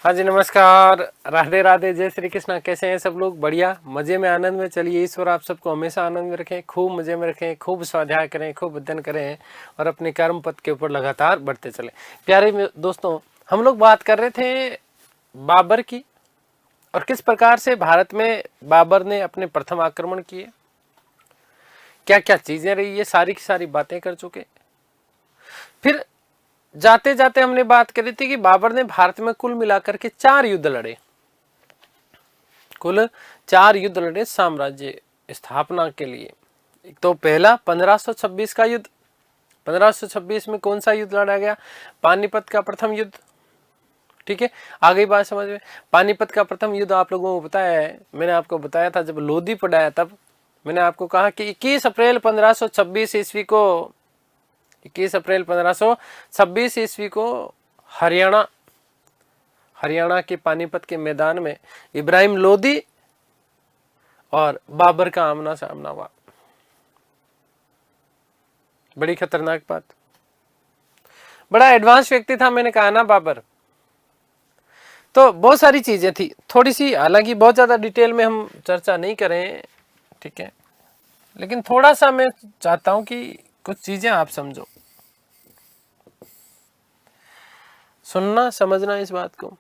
हाँ जी, नमस्कार, राधे राधे, जय श्री कृष्णा। कैसे हैं सब लोग? बढ़िया, मजे में, आनंद में। चलिए, ईश्वर आप सबको हमेशा आनंद में रखें, खूब मजे में रखें, खूब स्वाध्याय करें, खूब अध्ययन करें और अपने कर्म पथ के ऊपर लगातार बढ़ते चले। प्यारे दोस्तों, हम लोग बात कर रहे थे बाबर की और किस प्रकार से भारत में बाबर ने अपने प्रथम आक्रमण किए, क्या क्या चीजें रही, ये सारी की सारी बातें कर चुके। फिर जाते जाते हमने बात करी थी कि बाबर ने भारत में कुल मिलाकर के 4 युद्ध लड़े, कुल 4 युद्ध लड़े साम्राज्य स्थापना के लिए। एक तो पहला 1526 का युद्ध। 1526 में कौन सा युद्ध लड़ा गया? पानीपत का प्रथम युद्ध। ठीक है, आ गई बात समझ में। पानीपत का प्रथम युद्ध आप लोगों को बताया है, मैंने आपको बताया था जब लोधी पढ़ाया, तब मैंने आपको कहा कि 21 अप्रैल 1526 ईस्वी को 21 अप्रैल 1526 ईस्वी को हरियाणा के पानीपत के मैदान में इब्राहिम लोधी और बाबर का आमना सामना हुआ। बड़ी खतरनाक बात। बड़ा एडवांस व्यक्ति था, मैंने कहा ना बाबर। तो बहुत सारी चीजें थी, थोड़ी सी, हालांकि बहुत ज्यादा डिटेल में हम चर्चा नहीं करें, ठीक है, लेकिन थोड़ा सा मैं चाहता हूं कि कुछ चीजें आप समझो, सुनना, समझना इस बात को।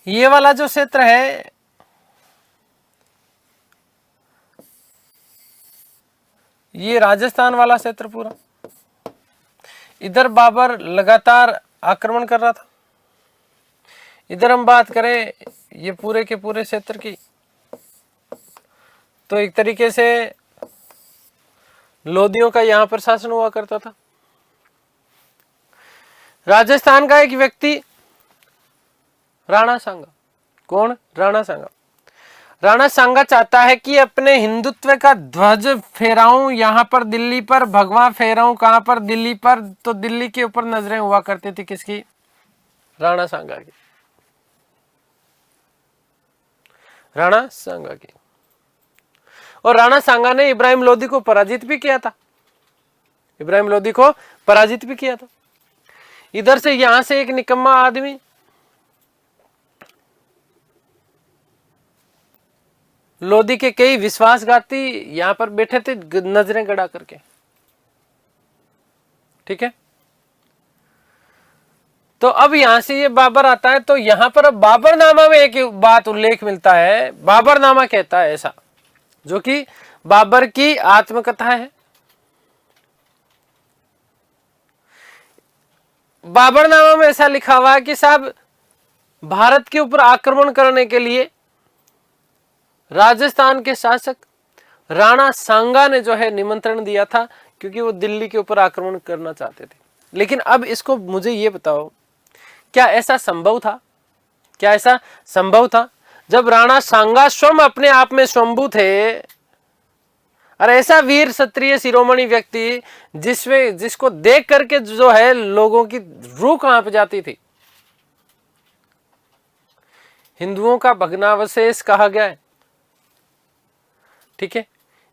ये वाला जो क्षेत्र है, ये राजस्थान वाला क्षेत्र पूरा, इधर बाबर लगातार आक्रमण कर रहा था। इधर हम बात करें ये पूरे के पूरे क्षेत्र की, तो एक तरीके से लोधियों का यहां पर शासन हुआ करता था। राजस्थान का एक व्यक्ति राणा सांगा। कौन? राणा सांगा। राणा सांगा चाहता है कि अपने हिंदुत्व का ध्वज फहराऊं यहां पर दिल्ली पर, भगवा फहराऊं कहां पर? दिल्ली पर। तो दिल्ली के ऊपर नजरें हुआ करती थी किसकी? राणा सांगा की। राणा सांगा की। और राणा सांगा ने इब्राहिम लोधी को पराजित भी किया था। इब्राहिम लोधी को पराजित भी किया था। इधर से यहां से एक निकम्मा आदमी लोधी के कई विश्वासघाती यहां पर बैठे थे नजरें गड़ा करके। ठीक है, तो अब यहां से ये बाबर आता है, तो यहां पर अब बाबरनामा में एक बात उल्लेख मिलता है। बाबरनामा कहता है ऐसा, जो कि बाबर की आत्मकथा है। बाबरनामा में ऐसा लिखा हुआ है कि साहब, भारत के ऊपर आक्रमण करने के लिए राजस्थान के शासक राणा सांगा ने जो है निमंत्रण दिया था, क्योंकि वो दिल्ली के ऊपर आक्रमण करना चाहते थे। लेकिन अब इसको मुझे ये बताओ, क्या ऐसा संभव था? क्या ऐसा संभव था जब राणा सांगा स्वयं अपने आप में स्वयंभू थे, और ऐसा वीर क्षत्रिय शिरोमणि व्यक्ति जिसको देख करके जो है लोगों की रूह कांप जाती थी। हिंदुओं का भग्नावशेष कहा गया है। ठीक है,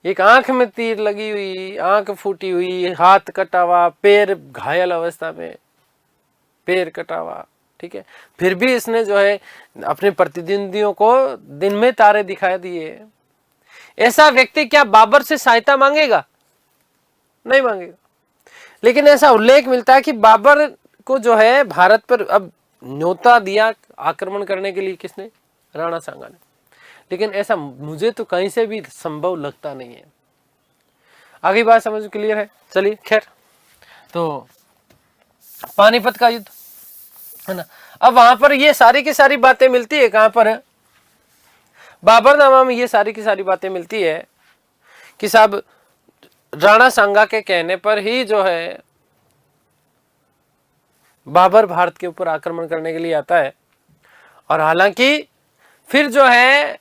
एक आंख में तीर लगी हुई, आंख फूटी हुई, हाथ कटा हुआ, पैर घायल अवस्था में, पैर कटा हुआ। ठीक है, फिर भी इसने जो है अपने प्रतिद्वंदियों को दिन में तारे दिखाई दिए। ऐसा व्यक्ति क्या बाबर से सहायता मांगेगा? नहीं मांगेगा। लेकिन ऐसा उल्लेख मिलता है कि बाबर को जो है भारत पर अब न्योता दिया आक्रमण करने के लिए। किसने? राणा सांगा ने। लेकिन ऐसा मुझे तो कहीं से भी संभव लगता नहीं है। आगे बात समझ क्लियर है? चलिए, खैर, तो पानीपत का युद्ध है ना। अब वहां पर ये सारी की सारी बातें मिलती है, कहां पर है? बाबरनामा में ये सारी की सारी बातें मिलती है कि साहब, राणा सांगा के कहने पर ही जो है बाबर भारत के ऊपर आक्रमण करने के लिए आता है। और हालांकि फिर जो है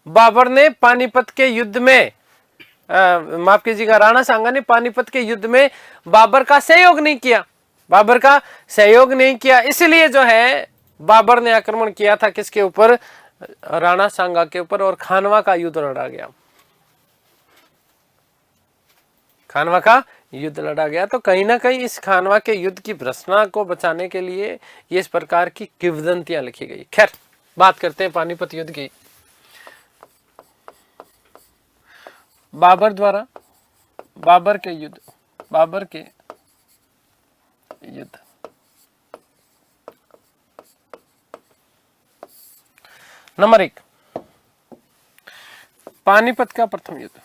बाबर ने पानीपत के युद्ध में, माफ कीजिएगा, राणा सांगा ने पानीपत के युद्ध में बाबर का सहयोग नहीं किया। बाबर का सहयोग नहीं किया, इसलिए जो है बाबर ने आक्रमण किया था किसके ऊपर? राणा सांगा के ऊपर, और खानवा का युद्ध लड़ा गया। खानवा का युद्ध लड़ा गया। तो कहीं ना कहीं इस खानवा के युद्ध की भ्रष्टता को बचाने के लिए ये इस प्रकार की किंवदंतियां लिखी गई। खैर, बात करते हैं पानीपत युद्ध की। बाबर द्वारा बाबर के युद्ध नंबर 1, पानीपत का प्रथम युद्ध।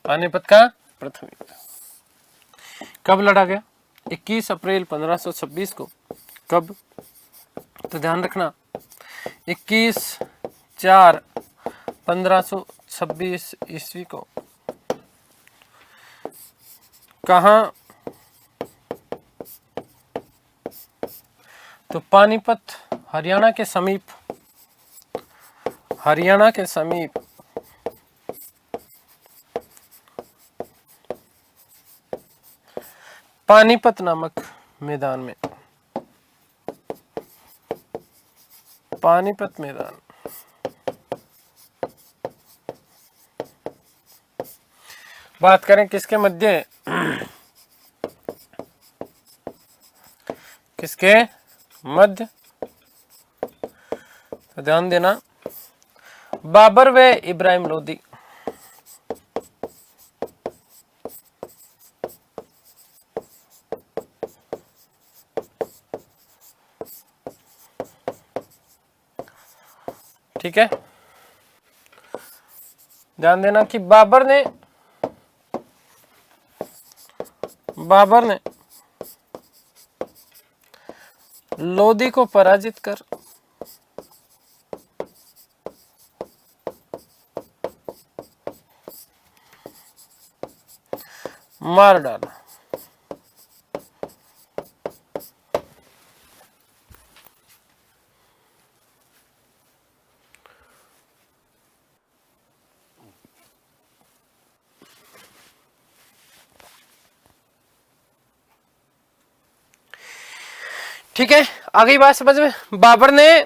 पानीपत का प्रथम युद्ध कब लड़ा गया? 21 अप्रैल 1526 को। कब? तो ध्यान रखना, 21/4/1526 ईस्वी को। कहाँ? तो पानीपत, हरियाणा के समीप, पानीपत नामक मैदान में, पानीपत मैदान। बात करें किसके मध्य? किसके मध्य? तो ध्यान देना, बाबर व इब्राहिम लोदी। ठीक है, ध्यान देना कि बाबर ने लोदी को पराजित कर मार डाला। ठीक है, आगे बात समझ में। बाबर ने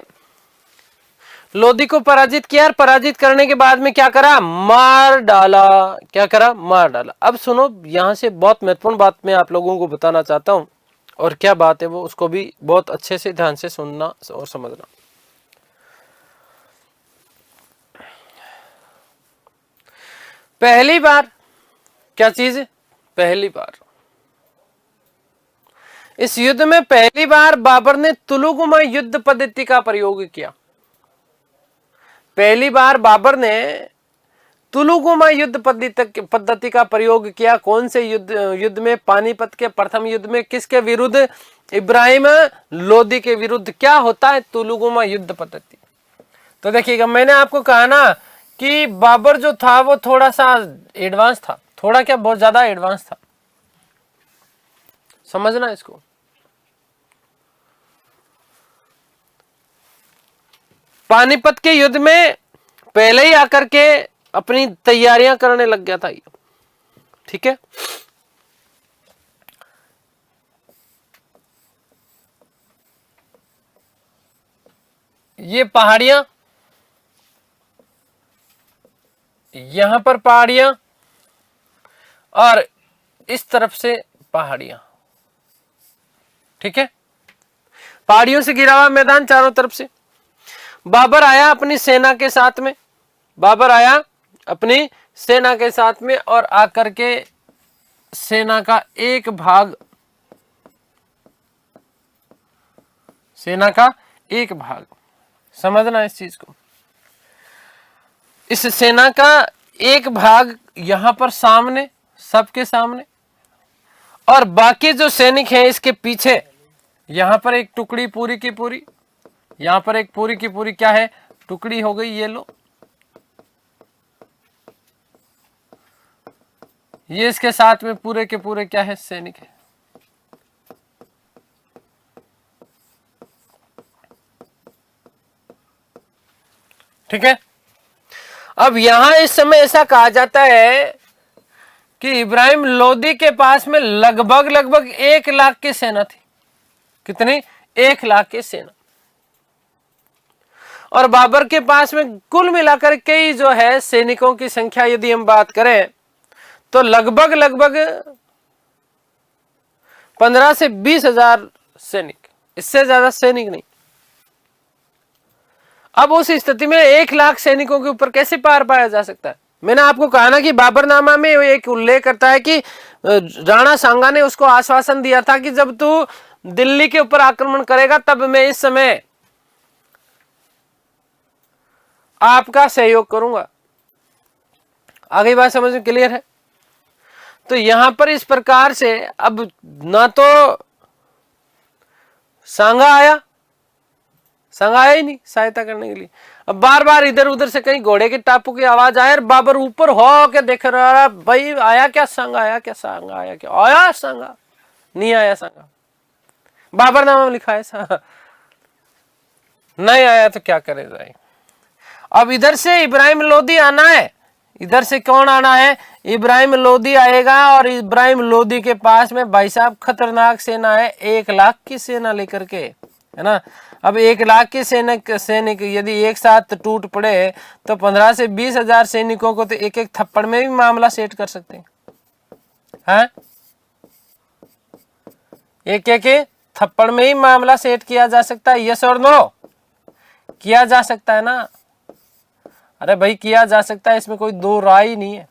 लोदी को पराजित किया और पराजित करने के बाद में क्या करा? मार डाला। क्या करा? मार डाला। अब सुनो, यहां से बहुत महत्वपूर्ण बात मैं आप लोगों को बताना चाहता हूं, और क्या बात है वो, उसको भी बहुत अच्छे से ध्यान से सुनना और समझना। पहली बार क्या चीज? पहली बार इस युद्ध में पहली बार बाबर ने तुलुगुमा युद्ध पद्धति का प्रयोग किया। पहली बार बाबर ने तुलुगुमा युद्ध पद्धति का प्रयोग किया। कौन से युद्ध में? पानीपत के प्रथम युद्ध में। किसके विरुद्ध? इब्राहिम लोदी के विरुद्ध। क्या होता है तुलुगुमा युद्ध पद्धति? तो देखिएगा, मैंने आपको कहा ना कि बाबर जो था वो थोड़ा सा एडवांस था। थोड़ा क्या, बहुत ज्यादा एडवांस था। समझना इसको। पानीपत के युद्ध में पहले ही आकर के अपनी तैयारियां करने लग गया था ये। ठीक है, ये पहाड़ियां, यहां पर पहाड़ियां और इस तरफ से पहाड़ियां। ठीक है, पहाड़ियों से घिरा हुआ मैदान चारों तरफ से। बाबर आया अपनी सेना के साथ में, बाबर आया अपनी सेना के साथ में, और आकर के सेना का एक भाग, समझना इस चीज को, इस सेना का एक भाग यहां पर सामने, सबके सामने, और बाकी जो सैनिक हैं इसके पीछे। यहां पर एक टुकड़ी पूरी की पूरी, यहां पर एक पूरी की पूरी क्या है? टुकड़ी हो गई। ये लो, ये इसके साथ में पूरे के पूरे क्या है? सैनिक है। ठीक है, अब यहां इस समय ऐसा कहा जाता है कि इब्राहिम लोदी के पास में लगभग 1 लाख की सेना थी। कितनी? 1 लाख की सेना। और बाबर के पास में कुल मिलाकर के जो है सैनिकों की संख्या यदि हम बात करें तो लगभग 15 से 20 हजार सैनिक, इससे ज्यादा सैनिक नहीं। अब उस स्थिति में 1 लाख सैनिकों के ऊपर कैसे पार पाया जा सकता है? मैंने आपको कहा ना कि बाबरनामा में एक उल्लेख करता है कि राणा सांगा ने उसको आश्वासन दिया था कि जब तू दिल्ली के ऊपर आक्रमण करेगा तब मैं इस समय आपका सहयोग करूंगा। आगे बात समझ में क्लियर है? तो यहां पर इस प्रकार से अब ना तो सांगा आया ही नहीं सहायता करने के लिए। अब बार बार इधर उधर से कहीं घोड़े के टापू की आवाज आए और बाबर ऊपर हो के देख रहा, भाई आया क्या सांगा, आया क्या सांगा, आया क्या, आया सांगा, नहीं आया सांगा। बाबरनामा में लिखा है सांगा नहीं आया तो क्या करे जाए। अब इधर से इब्राहिम लोदी आना है, इधर से कौन आना है? इब्राहिम लोदी आएगा और इब्राहिम लोदी के पास में भाई साहब खतरनाक सेना है, 1 लाख की सेना लेकर के, है ना। अब 1 लाख की सैनिक यदि एक साथ टूट पड़े तो 15 से 20 हजार सैनिकों को तो एक थप्पड़ में भी मामला सेट कर सकते हैं। एक थप्पड़ में ही मामला सेट किया जा सकता है। यस और नो? किया जा सकता है ना? अरे भाई किया जा सकता है, इसमें कोई दो राय ही नहीं है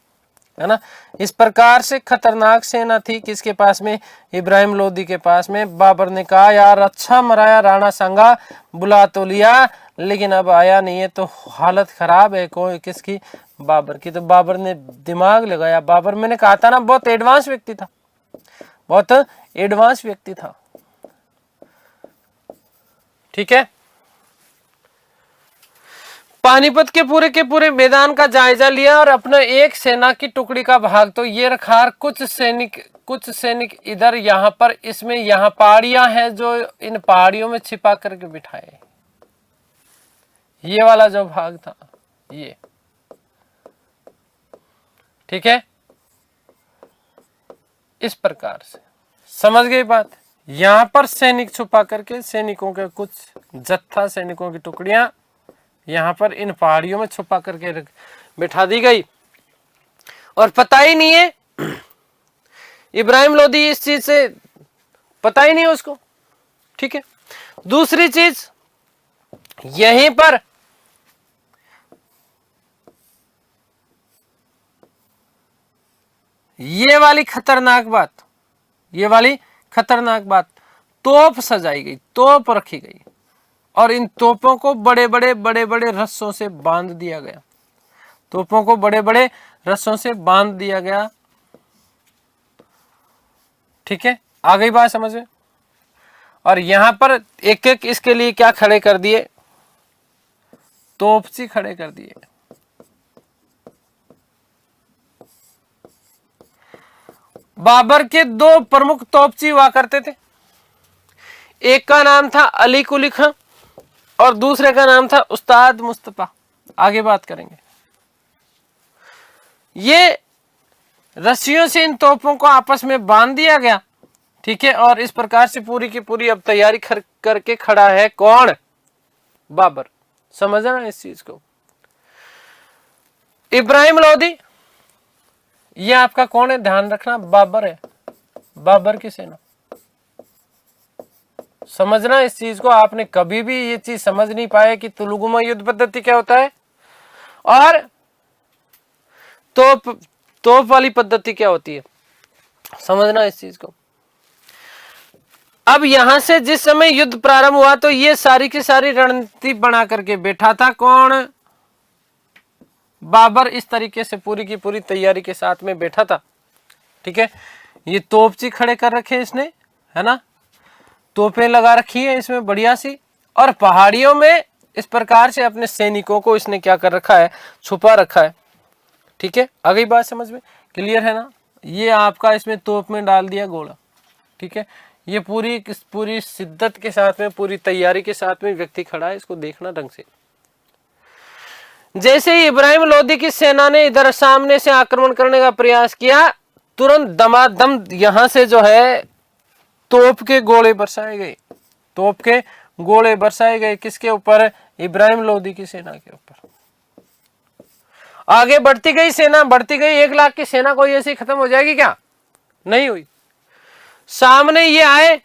ना। इस प्रकार से खतरनाक सेना थी किसके पास में? इब्राहिम लोदी के पास में। बाबर ने कहा यार अच्छा मराया राणा सांगा, बुला तो लिया लेकिन अब आया नहीं है तो हालत खराब है कोई किसकी? बाबर की। तो बाबर ने दिमाग लगाया। बाबर मैंने कहा था ना बहुत एडवांस व्यक्ति था, बहुत एडवांस व्यक्ति था। ठीक है। पानीपत के पूरे मैदान का जायजा लिया और अपना एक सेना की टुकड़ी का भाग तो ये रखा। कुछ सैनिक इधर यहाँ पर, इसमें यहाँ पहाड़ियां हैं जो इन पहाड़ियों में छिपा करके बिठाए। ये वाला जो भाग था ये, ठीक है। इस प्रकार से समझ गई बात। यहां पर सैनिक छुपा करके, सैनिकों के कुछ जत्था, सैनिकों की टुकड़ियां यहां पर इन पहाड़ियों में छुपा करके बिठा दी गई और पता ही नहीं है इब्राहिम लोदी, इस चीज से पता ही नहीं है उसको। ठीक है। दूसरी चीज यहीं पर ये वाली खतरनाक बात, तोप सजाई गई, तोप रखी गई और इन तोपों को बड़े बड़े रस्सों से बांध दिया गया। तोपों को बड़े बड़े रस्सों से बांध दिया गया। ठीक है, आ गई बात समझ में। और यहां पर एक एक इसके लिए क्या खड़े कर दिए? तोपची खड़े कर दिए। बाबर के दो प्रमुख तोपची हुआ करते थे। एक का नाम था अली कुली खां और दूसरे का नाम था उस्ताद मुस्तफा। आगे बात करेंगे। ये रस्सियों से इन तोपों को आपस में बांध दिया गया। ठीक है। और इस प्रकार से पूरी की पूरी अब तैयारी करके खड़ा है कौन? बाबर। समझना इस चीज को। इब्राहिम लोदी ये आपका कौन है? ध्यान रखना, बाबर है। बाबर की सेना। समझना इस चीज को। आपने कभी भी ये चीज समझ नहीं पाए कि तुलुगुमा युद्ध पद्धति क्या होता है और तोप वाली पद्धति क्या होती है। समझना इस चीज को। अब यहां से जिस समय युद्ध प्रारंभ हुआ तो ये सारी की सारी रणनीति बना करके बैठा था कौन? बाबर। इस तरीके से पूरी की पूरी तैयारी के साथ में बैठा था। ठीक है। ये तोपची खड़े कर रखे इसने, है ना। तोपें लगा रखी है इसमें बढ़िया सी और पहाड़ियों में इस प्रकार से अपने सैनिकों को इसने क्या कर रखा है? छुपा रखा है। ठीक है। आ गई बात समझ में? क्लियर है ना। ये आपका इसमें तोप में डाल दिया गोला। ठीक है। ये पूरी शिद्दत के साथ में, पूरी तैयारी के साथ में व्यक्ति खड़ा है। इसको देखना ढंग से। जैसे ही इब्राहिम लोदी की सेना ने इधर सामने से आक्रमण करने का प्रयास किया तुरंत दमादम यहां से जो है तोप के गोले बरसाए गए, तोप के गोले बरसाए गए। किसके ऊपर? इब्राहिम लोदी की सेना के ऊपर। आगे बढ़ती गई सेना, बढ़ती गई। 1 लाख की सेना कोई ऐसी खत्म हो जाएगी क्या? नहीं हुई। सामने ये आए,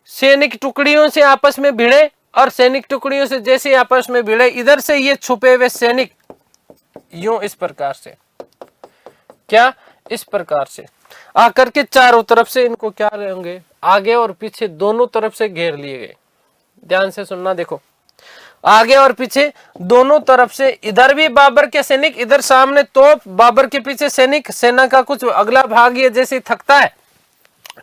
सैनिक टुकड़ियों से आपस में भिड़े, और सैनिक टुकड़ियों से जैसे आपस में भिड़े, इधर से ये छुपे हुए सैनिक यूं इस प्रकार से, क्या इस प्रकार से आकर के चारों तरफ से इनको क्या रहेंगे, आगे और पीछे दोनों तरफ से घेर लिए गए। ध्यान से सुनना, देखो आगे और पीछे दोनों तरफ से, इधर भी बाबर के सैनिक, इधर सामने तोप, बाबर के पीछे सैनिक, सेना का कुछ अगला भाग ये जैसे थकता है,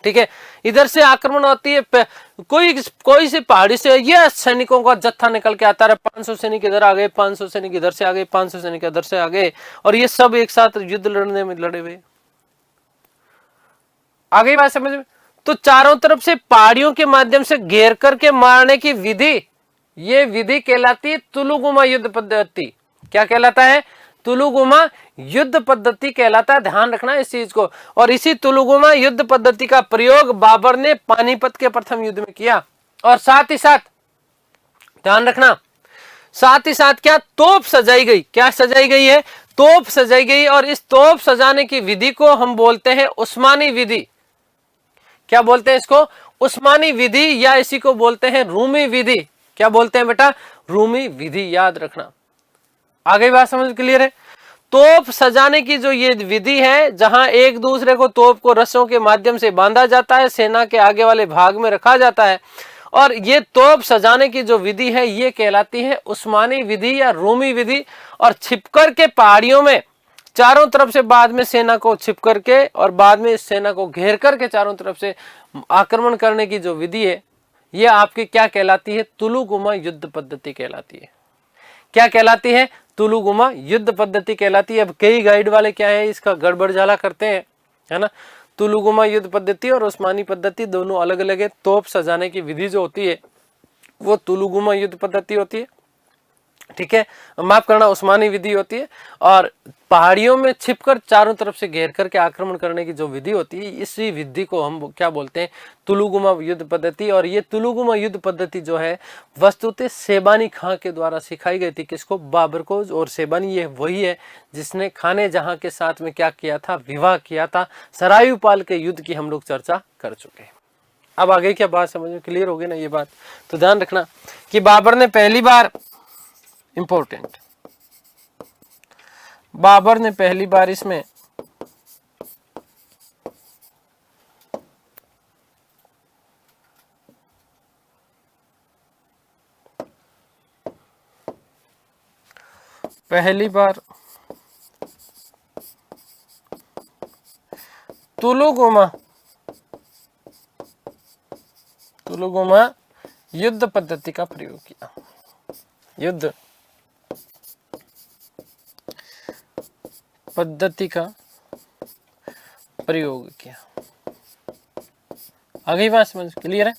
ठीक है, इधर से आक्रमण होती है। कोई से पहाड़ी से ये सैनिकों का जत्था निकल के आता है, 500 सैनिक इधर आ गए, 500 सैनिक इधर से आ गए, 500 सैनिक इधर से आ गए, और ये सब एक साथ युद्ध लड़ने में लड़े हुए। आगे बात समझ में? तो चारों तरफ से पहाड़ियों के माध्यम से घेर करके मारने की विधि, ये विधि कहलाती है तुलुगुमा युद्ध पद्धति। क्या कहलाता है? तुलुगुमा युद्ध पद्धति कहलाता है। ध्यान रखना इस चीज को। और इसी तुलुगुमा युद्ध पद्धति का प्रयोग बाबर ने पानीपत के प्रथम युद्ध में किया। और साथ ही साथ ध्यान रखना, साथ ही साथ क्या तोप सजाई गई, क्या सजाई गई है? तोप सजाई गई। और इस तोप सजाने की विधि को हम बोलते हैं उस्मानी विधि। क्या बोलते हैं इसको? उस्मानी विधि, या इसी को बोलते हैं रूमी विधि। क्या बोलते हैं बेटा? रूमी विधि। याद रखना। आगे बात समझ क्लियर है? तोप सजाने की जो ये विधि है, जहां एक दूसरे को तोप को रस्सों के माध्यम से बांधा जाता है, सेना के आगे वाले भाग में रखा जाता है, और ये तोप सजाने की जो विधि है ये कहलाती है उस्मानी विधि या रूमी विधि। और छिपकर के पहाड़ियों में चारों तरफ से बाद में सेना को छिप करके और बाद में इस सेना को घेर करके चारों तरफ से आक्रमण करने की जो विधि है, ये आपकी क्या कहलाती है? तुलुगुमा युद्ध पद्धति कहलाती है। क्या कहलाती है? तुलुगुमा युद्ध पद्धति कहलाती है। अब कई गाइड वाले क्या है, इसका गड़बड़ झाला करते हैं, है ना। तुलुगुमा युद्ध पद्धति और उस्मानी पद्धति दोनों अलग अलग है। तोप सजाने की विधि जो होती है वो तुलुगुमा युद्ध पद्धति होती है, ठीक है, माफ करना, उस्मानी विधि होती है। और पहाड़ियों में छिपकर चारों तरफ से घेर करके आक्रमण करने की जो विधि होती है, इसी विधि को हम क्या बोलते हैं? तुलुगुमा युद्ध पद्धति। और ये तुलुगुमा युद्ध पद्धति जो है वस्तुतः सेबानी खां के द्वारा सिखाई गई थी। किसको? बाबर को। और सेबानी ये वही है जिसने खाने जहां के साथ में क्या किया था? विवाह किया था। सरायुपाल के युद्ध की हम लोग चर्चा कर चुके हैं। अब आगे क्या बात समझ में क्लियर हो गई ना ये बात? तो ध्यान रखना कि बाबर ने पहली बार, इंपॉर्टेंट, बाबर ने पहली बार इसमें पहली बार तुलुगुमा युद्ध पद्धति का प्रयोग किया। युद्ध पद्धति का प्रयोग किया। आगे बात समझ क्लियर है?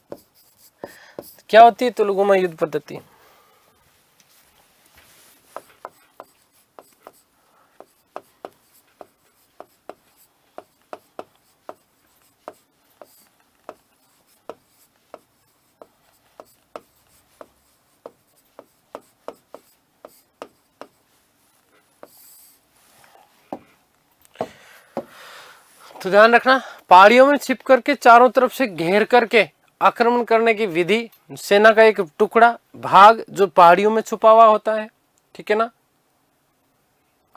क्या होती है तुलुगुमा युद्ध पद्धति? तो ध्यान रखना, पहाड़ियों में छिप करके चारों तरफ से घेर करके आक्रमण करने की विधि, सेना का एक टुकड़ा भाग जो पहाड़ियों में छुपा हुआ होता है, ठीक है ना,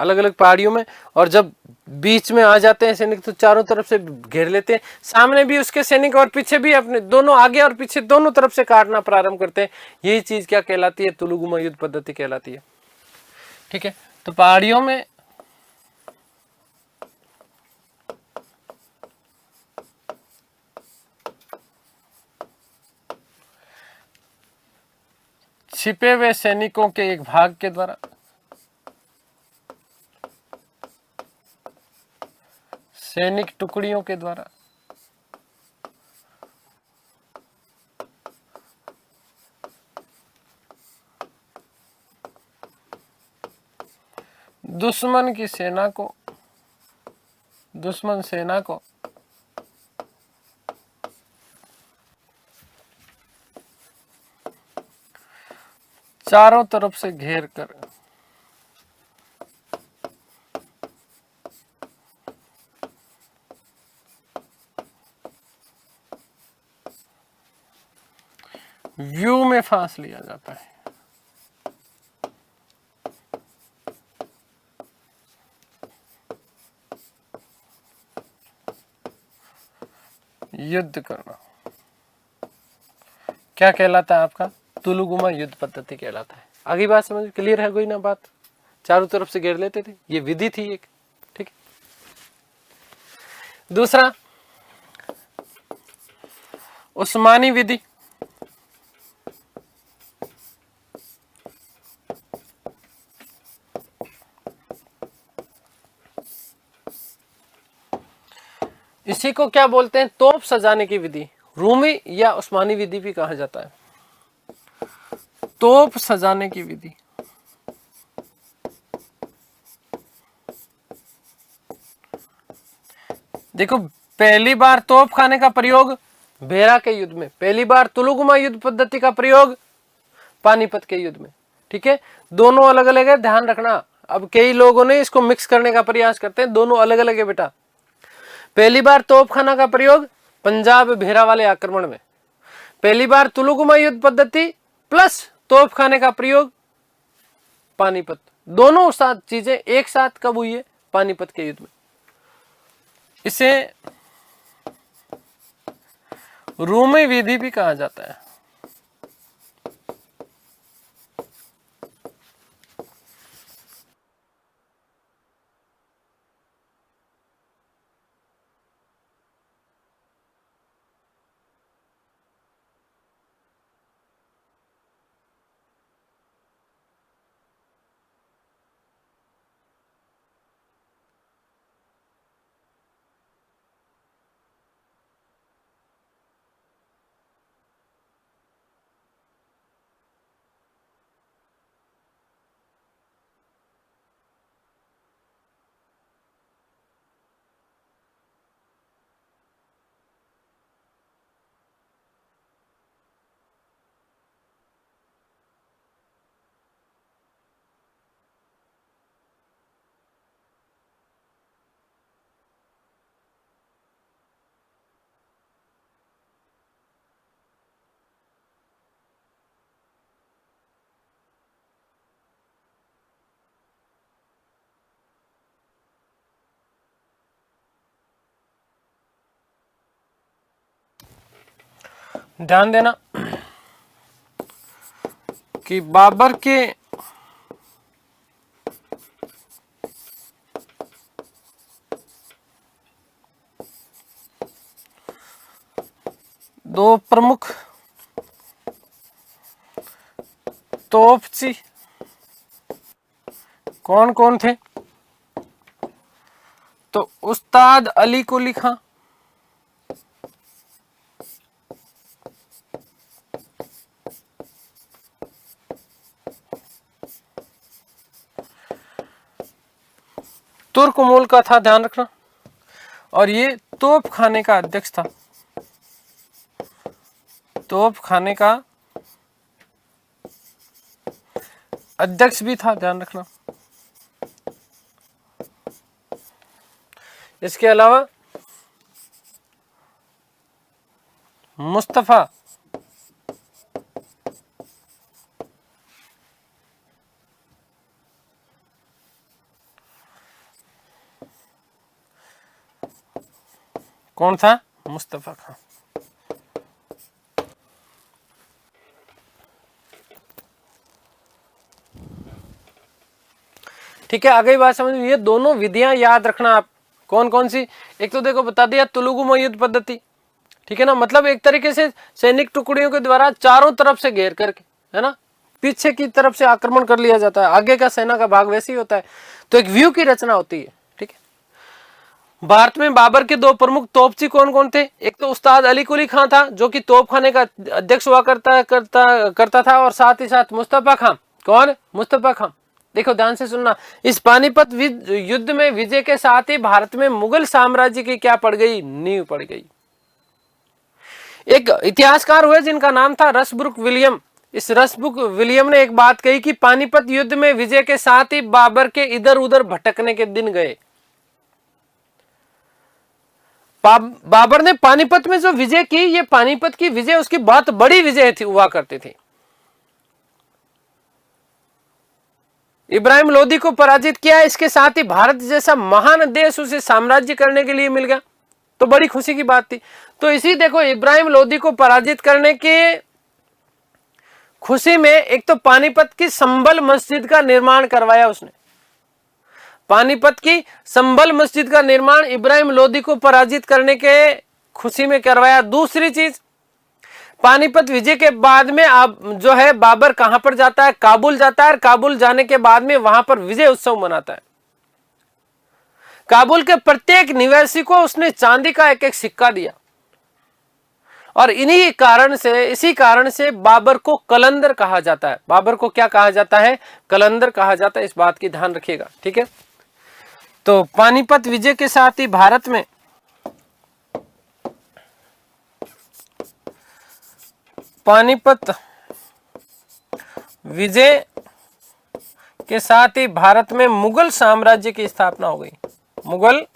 अलग अलग पहाड़ियों में, और जब बीच में आ जाते हैं सैनिक तो चारों तरफ से घेर लेते हैं। सामने भी उसके सैनिक और पीछे भी, अपने दोनों आगे और पीछे दोनों तरफ से काटना प्रारंभ करते हैं। यही चीज क्या कहलाती है? तुलुगुमा युद्ध पद्धति कहलाती है, ठीक है। तो पहाड़ियों में छिपे हुए सैनिकों के एक भाग के द्वारा सैनिक टुकड़ियों के द्वारा दुश्मन सेना को चारों तरफ से घेर कर व्यू में फांस लिया जाता है। युद्ध करना क्या कहलाता है आपका? तुलुगुमा युद्ध पद्धति कहलाता है। आगे बात समझ क्लियर है कोई ना बात? चारों तरफ से घेर लेते थे, ये विधि थी एक, ठीक है। दूसरा उस्मानी विधि। इसी को क्या बोलते हैं? तोप सजाने की विधि। रूमी या उस्मानी विधि भी कहा जाता है। तोप सजाने की विधि। देखो, पहली बार तोप खाने का प्रयोग भेरा के युद्ध में, पहली बार तुलुगुमा युद्ध पद्धति का प्रयोग पानीपत के युद्ध में, ठीक है। दोनों अलग अलग है, ध्यान रखना। अब कई लोगों ने इसको मिक्स करने का प्रयास करते हैं, दोनों अलग अलग है बेटा। पहली बार तोपखाना का प्रयोग पंजाब भेरा वाले आक्रमण में, पहली बार तुलुगुमा युद्ध पद्धति प्लस तोपखाने का प्रयोग पानीपत। दोनों साथ चीजें एक साथ कब हुई है? पानीपत के युद्ध में। इसे रूमी विधि भी कहा जाता है। ध्यान देना कि बाबर के दो प्रमुख तोपची कौन कौन थे? तो उस्ताद अली कुली खां, तुर्क मूल का था, ध्यान रखना, और ये तोप खाने का अध्यक्ष था। तोप खाने का अध्यक्ष भी था, ध्यान रखना। इसके अलावा मुस्तफा कौन था? मुस्तफा खां। ठीक है, आगे बात समझ। ये दोनों विधियां याद रखना आप। कौन कौन सी? एक तो देखो बता दिया तुलुगुमा युद्ध पद्धति, ठीक है ना, मतलब एक तरीके से सैनिक टुकड़ियों के द्वारा चारों तरफ से घेर करके, है ना, पीछे की तरफ से आक्रमण कर लिया जाता है। आगे का सेना का भाग वैसे ही होता है, तो एक व्यू की रचना होती है, ठीक है। भारत में बाबर के दो प्रमुख तोपची कौन कौन थे? एक तो उस्ताद अली कुली खां था, जो कि तोपखाने का अध्यक्ष हुआ करता था, और साथ ही साथ मुस्तफा खां। कौन? मुस्तफा खां। देखो ध्यान से सुनना, इस पानीपत युद्ध में विजय के साथ ही भारत में मुगल साम्राज्य की क्या पड़ गई? नींव पड़ गई। एक इतिहासकार हुए जिनका नाम था रसब्रुक विलियम। इस रसबुक विलियम ने एक बात कही कि पानीपत युद्ध में विजय के साथ ही बाबर के इधर उधर भटकने के दिन गए। बाबर ने पानीपत में जो विजय की, ये पानीपत की विजय उसकी बहुत बड़ी विजय थी, हुआ करती थी। इब्राहिम लोदी को पराजित किया, इसके साथ ही भारत जैसा महान देश उसे साम्राज्य करने के लिए मिल गया, तो बड़ी खुशी की बात थी। तो इसी देखो इब्राहिम लोदी को पराजित करने के खुशी में एक तो पानीपत की संभल मस्जिद का निर्माण करवाया उसने। पानीपत की संभल मस्जिद का निर्माण इब्राहिम लोदी को पराजित करने के खुशी में करवाया। दूसरी चीज, पानीपत विजय के बाद में अब जो है बाबर कहां पर जाता है, काबुल जाता है। काबुल जाने के बाद में वहां पर विजय उत्सव मनाता है। काबुल के प्रत्येक निवासी को उसने चांदी का एक एक सिक्का दिया, और इन्हीं कारण से, इसी कारण से बाबर को कलंदर कहा जाता है। बाबर को क्या कहा जाता है? कलंदर कहा जाता है। इस बात की ध्यान रखिएगा, ठीक है। तो पानीपत विजय के साथ ही भारत में पानीपत विजय के साथ ही भारत में मुगल साम्राज्य की स्थापना हो गई। मुगल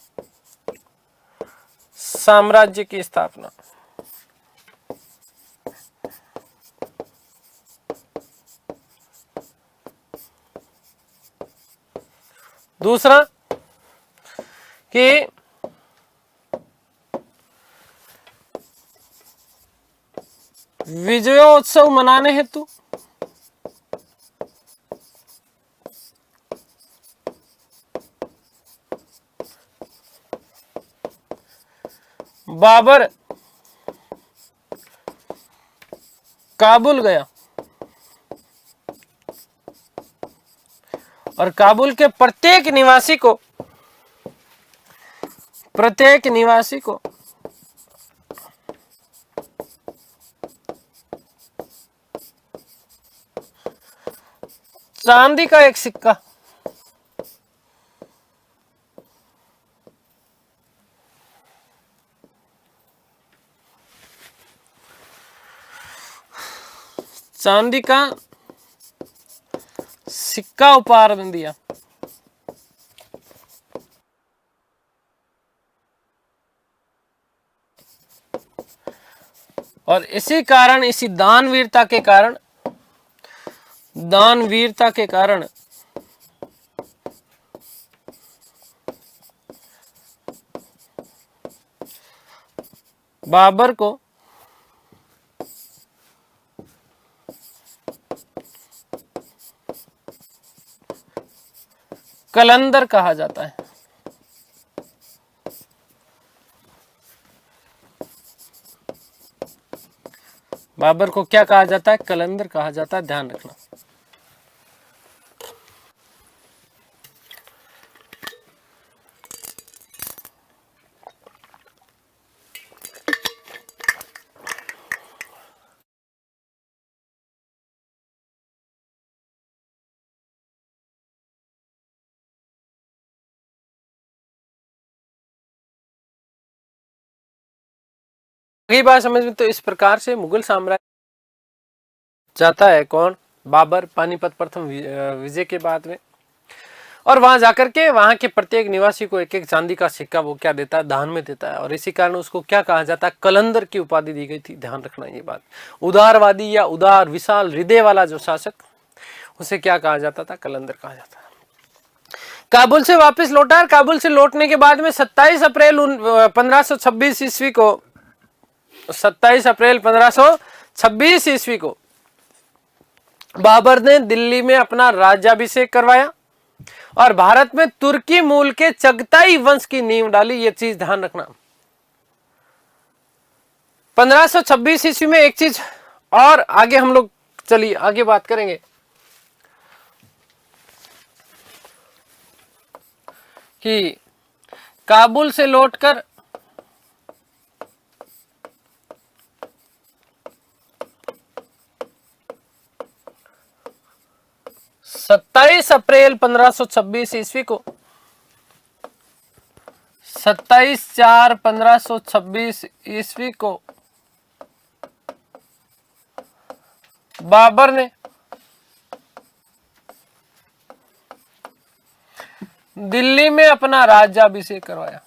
साम्राज्य की स्थापना। दूसरा कि विजयोत्सव मनाने हेतु बाबर काबुल गया, और काबुल के प्रत्येक निवासी को चांदी का एक सिक्का, चांदी का सिक्का उपहार में दिया। और इसी कारण, इसी दानवीरता के कारण बाबर को कलंदर कहा जाता है। बाबर को क्या कहा जाता है? कलंदर कहा जाता है, ध्यान रखना। अगली बात समझ में, तो इस प्रकार से मुगल साम्राज्य जाता है कौन? बाबर, पानीपत प्रथम विजय के बाद में, और वहां जाकर के वहां के प्रत्येक निवासी को एक एक चांदी का सिक्का वो क्या देता है? दान में देता है। और इसी कारण उसको क्या कहा जाता है? कलंदर की उपाधि दी गई थी, ध्यान रखना ये बात। उदारवादी या उदार विशाल हृदय वाला जो शासक, उसे क्या कहा जाता था? कलंदर कहा जाता है। काबुल से वापस लौटा, और काबुल से लौटने के बाद में 27 अप्रैल 1526 ईस्वी को 27 अप्रैल 1526 ईस्वी को बाबर ने दिल्ली में अपना राज्याभिषेक करवाया, और भारत में तुर्की मूल के चगताई वंश की नींव डाली। ये चीज ध्यान रखना। 1526 ईस्वी में एक चीज और आगे हम लोग, चलिए आगे बात करेंगे कि काबुल से लौटकर 27 अप्रैल 1526 ईस्वी को 27/4/1526 ईस्वी को बाबर ने दिल्ली में अपना राज्याभिषेक करवाया।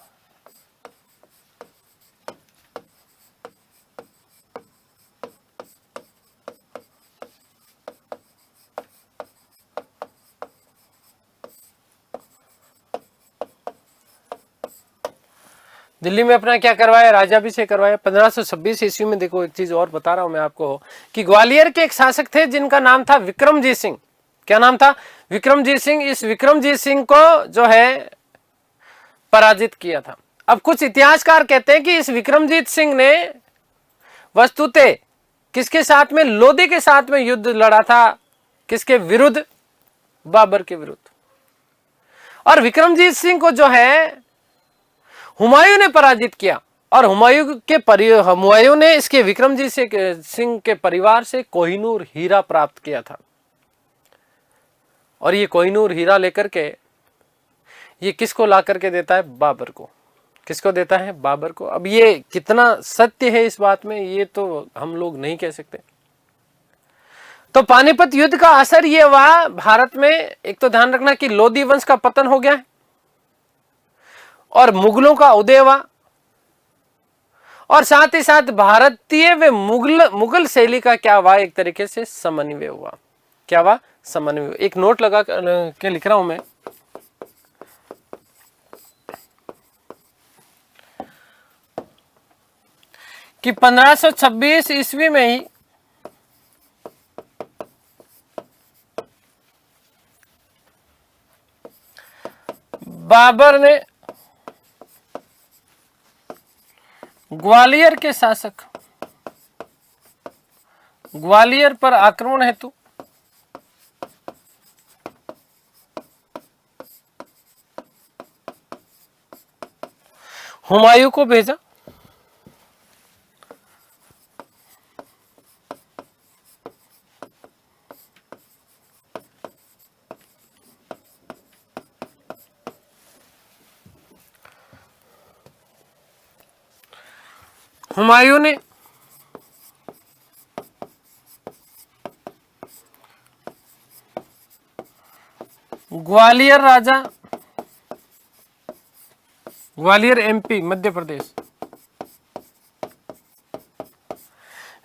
दिल्ली में अपना क्या करवाया? राज्याभिषेक करवाया। 1526 ईस्वी में देखो एक चीज और बता रहा हूं मैं आपको कि ग्वालियर के एक शासक थे जिनका नाम था विक्रमजीत सिंह। क्या नाम था? विक्रमजीत सिंह। इस विक्रमजीत सिंह को जो है पराजित किया था। अब कुछ इतिहासकार कहते हैं कि इस विक्रमजीत सिंह ने वस्तुतः किसके साथ में? लोधी के साथ में युद्ध लड़ा था। किसके विरुद्ध? बाबर के विरुद्ध। और विक्रमजीत सिंह को जो है हुमायूं ने पराजित किया और हुमायूं ने इसके विक्रमजीत सिंह के परिवार से कोहिनूर हीरा प्राप्त किया था। और ये कोहिनूर हीरा लेकर के ये किसको ला करके देता है? बाबर को। किसको देता है? बाबर को। अब ये कितना सत्य है इस बात में ये तो हम लोग नहीं कह सकते। तो पानीपत युद्ध का असर ये हुआ भारत में, एक तो ध्यान रखना कि लोधी वंश का पतन हो गया है और मुगलों का उदय हुआ और साथ ही साथ भारतीय व मुगल शैली का क्या हुआ? एक तरीके से समन्वय हुआ। क्या हुआ? समन्वय। एक नोट लगा के लिख रहा हूं मैं कि 1526 ईस्वी में ही बाबर ने ग्वालियर के शासक ग्वालियर पर आक्रमण हेतु हुमायूं को भेजा। हुमायूं ने ग्वालियर राजा, ग्वालियर एमपी मध्य प्रदेश,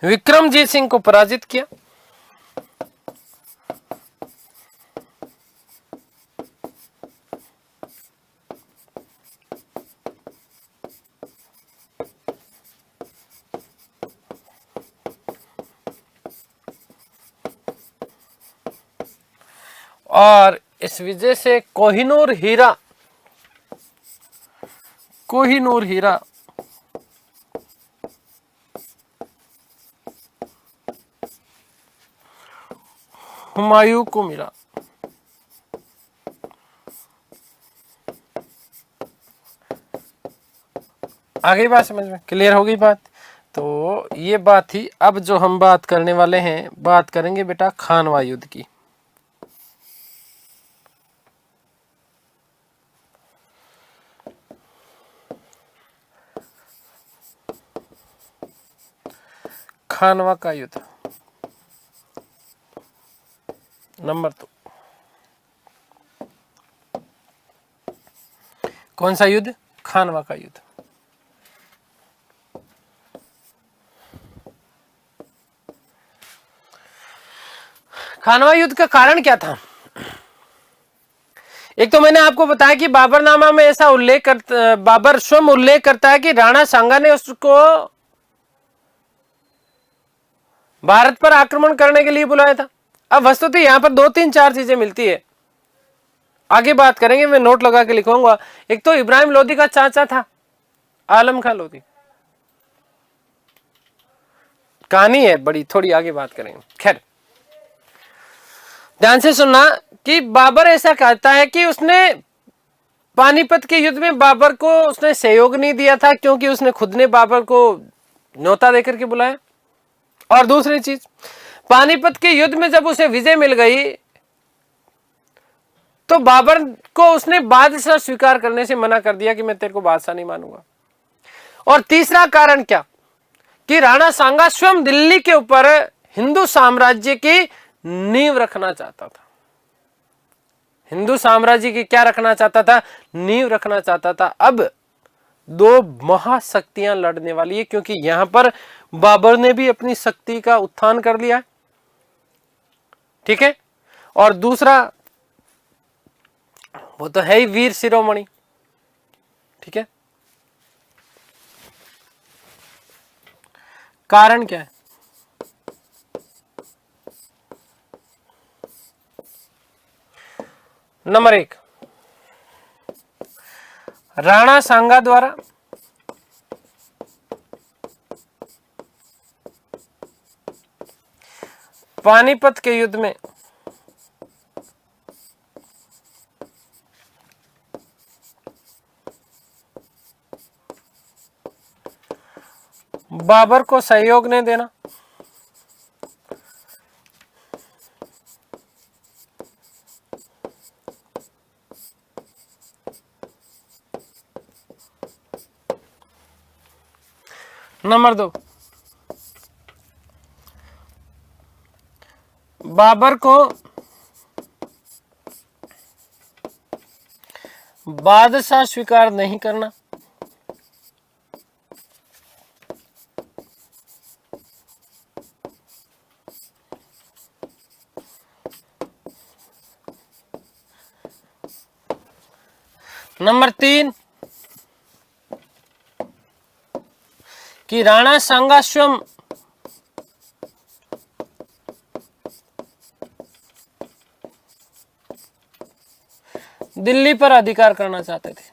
विक्रमजीत सिंह को पराजित किया। और इस विजय से कोहिनूर हीरा हुमायूं को मिला। आगे बात समझ में क्लियर हो गई बात? तो ये बात थी। अब जो हम बात करने वाले हैं, बात करेंगे बेटा खानवा युद्ध की। खानवा का युद्ध नंबर 2। कौन सा युद्ध? खानवा का युद्ध। खानवा युद्ध का कारण क्या था? एक तो मैंने आपको बताया कि बाबरनामा में ऐसा बाबर स्वयं उल्लेख करता है कि राणा सांगा ने उसको भारत पर आक्रमण करने के लिए बुलाया था। अब वस्तुतः यहां पर 2 3 4 चीजें मिलती है। आगे बात करेंगे, मैं नोट लगा के लिखूंगा। एक तो इब्राहिम लोदी का चाचा था आलम खां लोदी। कहानी है बड़ी, थोड़ी आगे बात करेंगे। खैर ध्यान से सुनना कि बाबर ऐसा कहता है कि उसने पानीपत के युद्ध में बाबर को उसने सहयोग नहीं दिया था क्योंकि उसने खुद ने बाबर को न्योता देकर के बुलाया। और दूसरी चीज, पानीपत के युद्ध में जब उसे विजय मिल गई तो बाबर को उसने बादशाह स्वीकार करने से मना कर दिया कि मैं तेरे को बादशाह नहीं मानूंगा। और तीसरा कारण क्या कि राणा सांगा स्वयं दिल्ली के ऊपर हिंदू साम्राज्य की नींव रखना चाहता था। हिंदू साम्राज्य की क्या रखना चाहता था? नींव रखना चाहता था। अब दो महाशक्तियां लड़ने वाली है, क्योंकि यहां पर बाबर ने भी अपनी शक्ति का उत्थान कर लिया है, ठीक है। और दूसरा वो तो है ही वीर शिरोमणि, ठीक है। कारण क्या है? नंबर 1, राणा सांगा द्वारा पानीपत के युद्ध में बाबर को सहयोग नहीं देना। नंबर 2, बाबर को बादशाह स्वीकार नहीं करना। नंबर 3, कि राणा सांगा स्वयं दिल्ली पर अधिकार करना चाहते थे।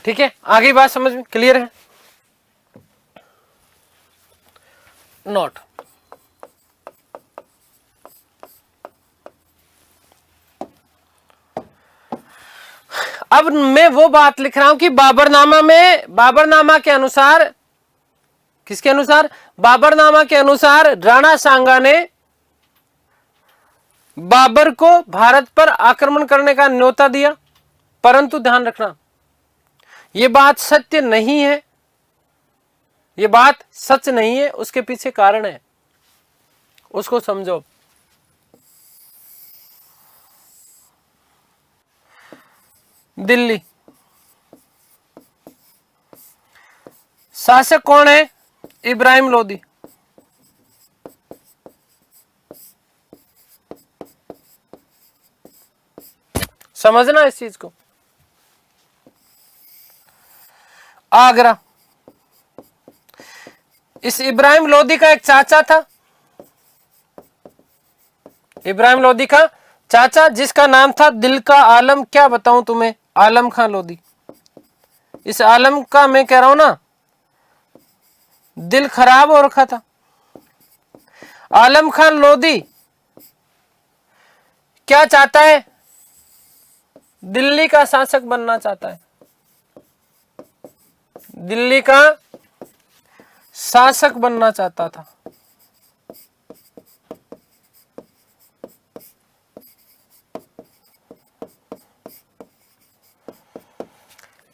ठीक है, आगे बात समझ में क्लियर है? नोट, अब मैं वो बात लिख रहा हूं कि बाबरनामा के अनुसार, किसके अनुसार? बाबरनामा के अनुसार राणा सांगा ने बाबर को भारत पर आक्रमण करने का न्योता दिया, परंतु ध्यान रखना ये बात सत्य नहीं है, ये बात सच नहीं है, उसके पीछे कारण है, उसको समझो। दिल्ली शासक कौन है? इब्राहिम लोदी। समझना इस चीज को। आगरा, इस इब्राहिम लोदी का एक चाचा था, इब्राहिम लोदी का चाचा, जिसका नाम था दिल का आलम। क्या बताऊं तुम्हें? आलम खान लोदी। इस आलम का मैं कह रहा हूं ना, दिल खराब हो रखा था। आलम खान लोदी क्या चाहता है? दिल्ली का शासक बनना चाहता है, दिल्ली का शासक बनना चाहता था।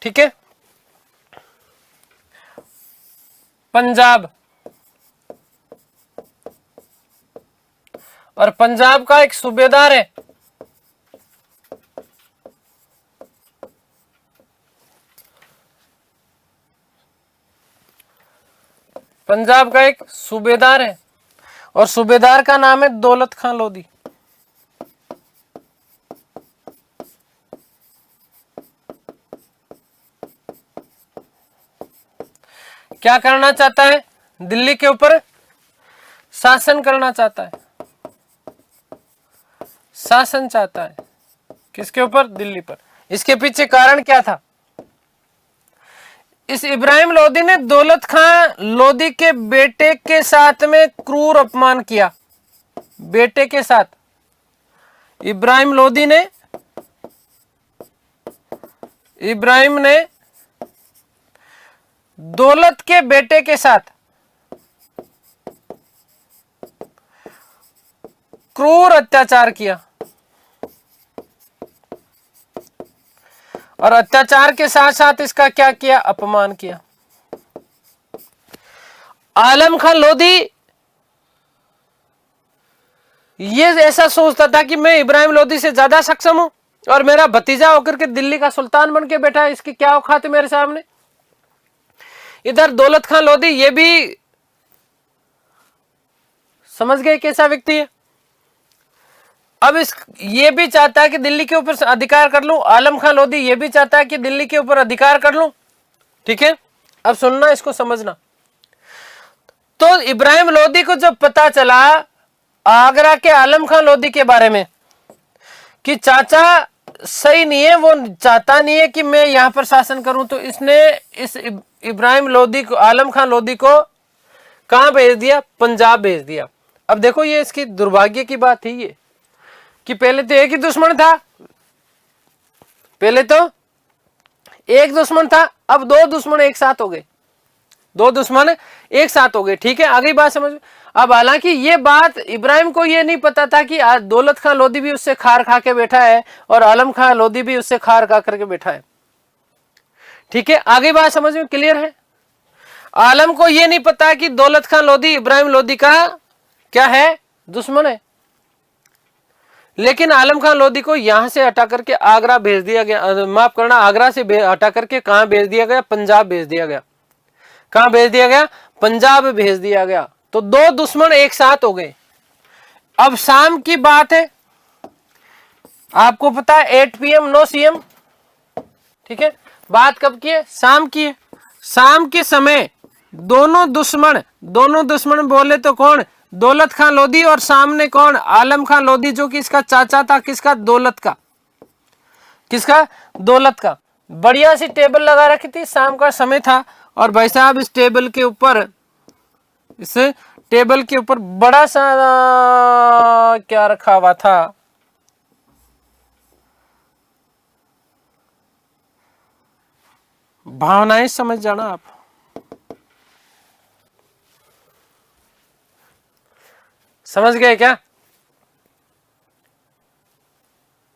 ठीक है। पंजाब, और पंजाब का एक सूबेदार है, पंजाब का एक सूबेदार है, और सूबेदार का नाम है दौलत खान लोदी। क्या करना चाहता है? दिल्ली के ऊपर शासन करना चाहता है, शासन चाहता है। किसके ऊपर? दिल्ली पर। इसके पीछे कारण क्या था? इस इब्राहिम लोदी ने दौलत खां लोदी के बेटे के साथ में क्रूर अपमान किया। बेटे के साथ इब्राहिम लोदी ने दौलत के बेटे के साथ क्रूर अत्याचार किया और अत्याचार के साथ साथ इसका क्या किया? अपमान किया। आलम खां लोदी ये ऐसा सोचता था कि मैं इब्राहिम लोदी से ज्यादा सक्षम हूं और मेरा भतीजा होकर के दिल्ली का सुल्तान बन के बैठा है, इसकी क्या औकात है मेरे सामने। इधर दौलत खां लोदी ये भी समझ गए कैसा व्यक्ति है। अब ये भी चाहता है कि दिल्ली के ऊपर अधिकार कर लूं। आलम खां लोदी ये भी चाहता है कि दिल्ली के ऊपर अधिकार कर लूं। ठीक है, अब सुनना, इसको समझना। तो इब्राहिम लोदी को जब पता चला आगरा के आलम खां लोदी के बारे में कि चाचा सही नहीं है, वो चाहता नहीं है कि मैं यहां पर शासन करूं, तो इसने इस इब्राहिम लोदी को, आलम खां लोदी को कहां भेज दिया? पंजाब भेज दिया। अब देखो ये इसकी दुर्भाग्य की बात थी ये कि पहले तो एक ही दुश्मन था, पहले तो एक दुश्मन था, अब दो दुश्मन एक साथ हो गए, दो दुश्मन एक साथ हो गए। ठीक है, आगे बात समझ। अब हालांकि ये बात इब्राहिम को ये नहीं पता था कि दौलत खां लोदी भी उससे खार खा के बैठा है और आलम खां लोदी भी उससे खार खा करके बैठा है। ठीक है, आगे बात समझ में क्लियर है। आलम को ये नहीं पता कि दौलत खां लोदी इब्राहिम लोदी का क्या है? दुश्मन है। लेकिन आलम खां लोदी को यहां से हटा करके आगरा भेज दिया गया, माफ करना, आगरा से हटा करके कहां भेज दिया गया? पंजाब भेज दिया गया। कहां भेज दिया गया? पंजाब भेज दिया गया। तो दो दुश्मन एक साथ हो गए। अब शाम की बात है, आपको पता है 8 PM नो CM। ठीक है, बात कब की है? शाम की है। शाम के समय दोनों दुश्मन बोले तो कौन? दौलत खां लोदी और सामने कौन? आलम खां लोदी, जो कि इसका चाचा था। किसका? दौलत का। किसका? दौलत का। बढ़िया सी टेबल लगा रखी थी, शाम का समय था और भाई साहब इस टेबल के ऊपर बड़ा सा क्या रखा हुआ था? भावनाएं समझ जाना आप। समझ गए क्या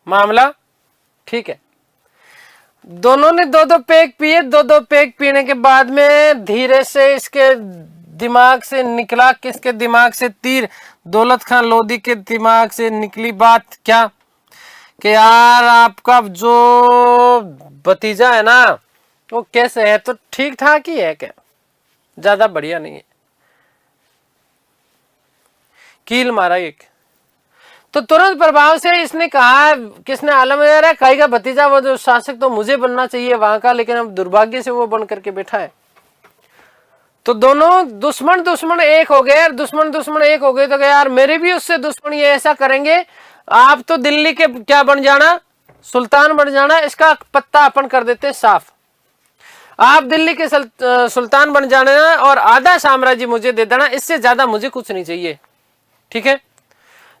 मामला? ठीक है, दोनों ने दो दो पेग पिए। दो पेग पीने के बाद में धीरे से इसके दिमाग से निकला, किसके दिमाग से? तीर। दौलत खां लोदी के दिमाग से निकली बात क्या? कि यार आपका जो भतीजा है ना, वो कैसे है? तो ठीक ठाक ही है, क्या ज्यादा बढ़िया नहीं है। कील मारा एक। तो तुरंत प्रभाव से इसने कहा, किसने? आलम कहीं का भतीजा, वो जो शासक तो मुझे बनना चाहिए वहां का, लेकिन अब दुर्भाग्य से वो बन करके बैठा है। तो दोनों दुश्मन एक हो गए। दुश्मन एक हो गए तो यार मेरे भी उससे दुश्मन, ये ऐसा करेंगे, आप तो दिल्ली के क्या बन जाना? सुल्तान बन जाना। इसका पत्ता अपन कर देते साफ। आप दिल्ली के सुल्तान बन जाना और आधा साम्राज्य मुझे दे देना, इससे ज्यादा मुझे कुछ नहीं चाहिए। ठीक है,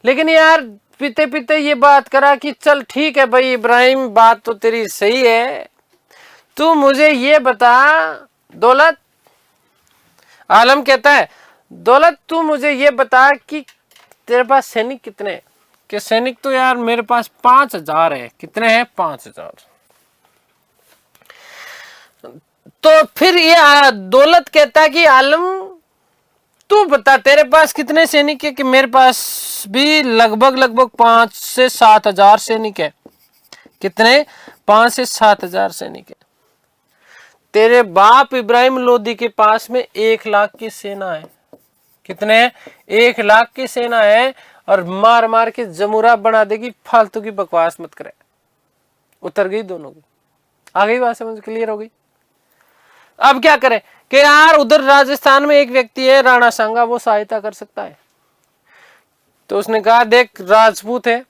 लेकिन यार पीते पीते ये बात करा कि चल ठीक है भाई इब्राहिम, बात तो तेरी सही है, तू मुझे ये बता दौलत। आलम कहता है, दौलत तू मुझे ये बता कि तेरे पास सैनिक कितने? कि सैनिक तो यार मेरे पास 5000 है। कितने हैं? 5000। तो फिर ये दौलत कहता है कि आलम तू बता तेरे पास कितने सैनिक है? कि मेरे पास भी लगभग 5 से 7 हजार सैनिक है। कितने? 5 से 7 हजार सैनिक है। तेरे बाप इब्राहिम लोदी के पास में 1 लाख की सेना है। कितने? 1 लाख की सेना है और मार मार के जमुरा बना देगी। फालतू की बकवास मत करे। उतर गई दोनों की। आ गई बात समझ? क्लियर हो गई? अब क्या करें कि यार उधर राजस्थान में एक व्यक्ति है राणा सांगा, वो सहायता कर सकता है। तो उसने कहा देख राजपूत है,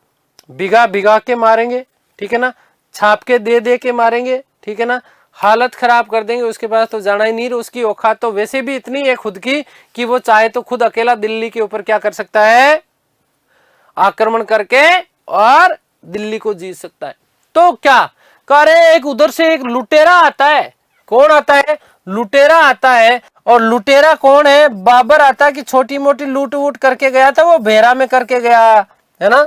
भिगा भिगा के मारेंगे। ठीक है ना, छाप के दे के मारेंगे, ठीक है ना, हालत खराब कर देंगे, उसके पास तो जाना ही नहीं। उसकी औकात तो वैसे भी इतनी है खुद की कि वो चाहे तो खुद अकेला दिल्ली के ऊपर क्या कर सकता है, आक्रमण करके और दिल्ली को जीत सकता है। तो क्या कह रहे, एक उधर से एक लुटेरा आता है। कौन आता है, लुटेरा आता है। और लुटेरा कौन है, बाबर आता है कि छोटी मोटी लूट वूट करके गया था, वो भेरा में करके गया है ना,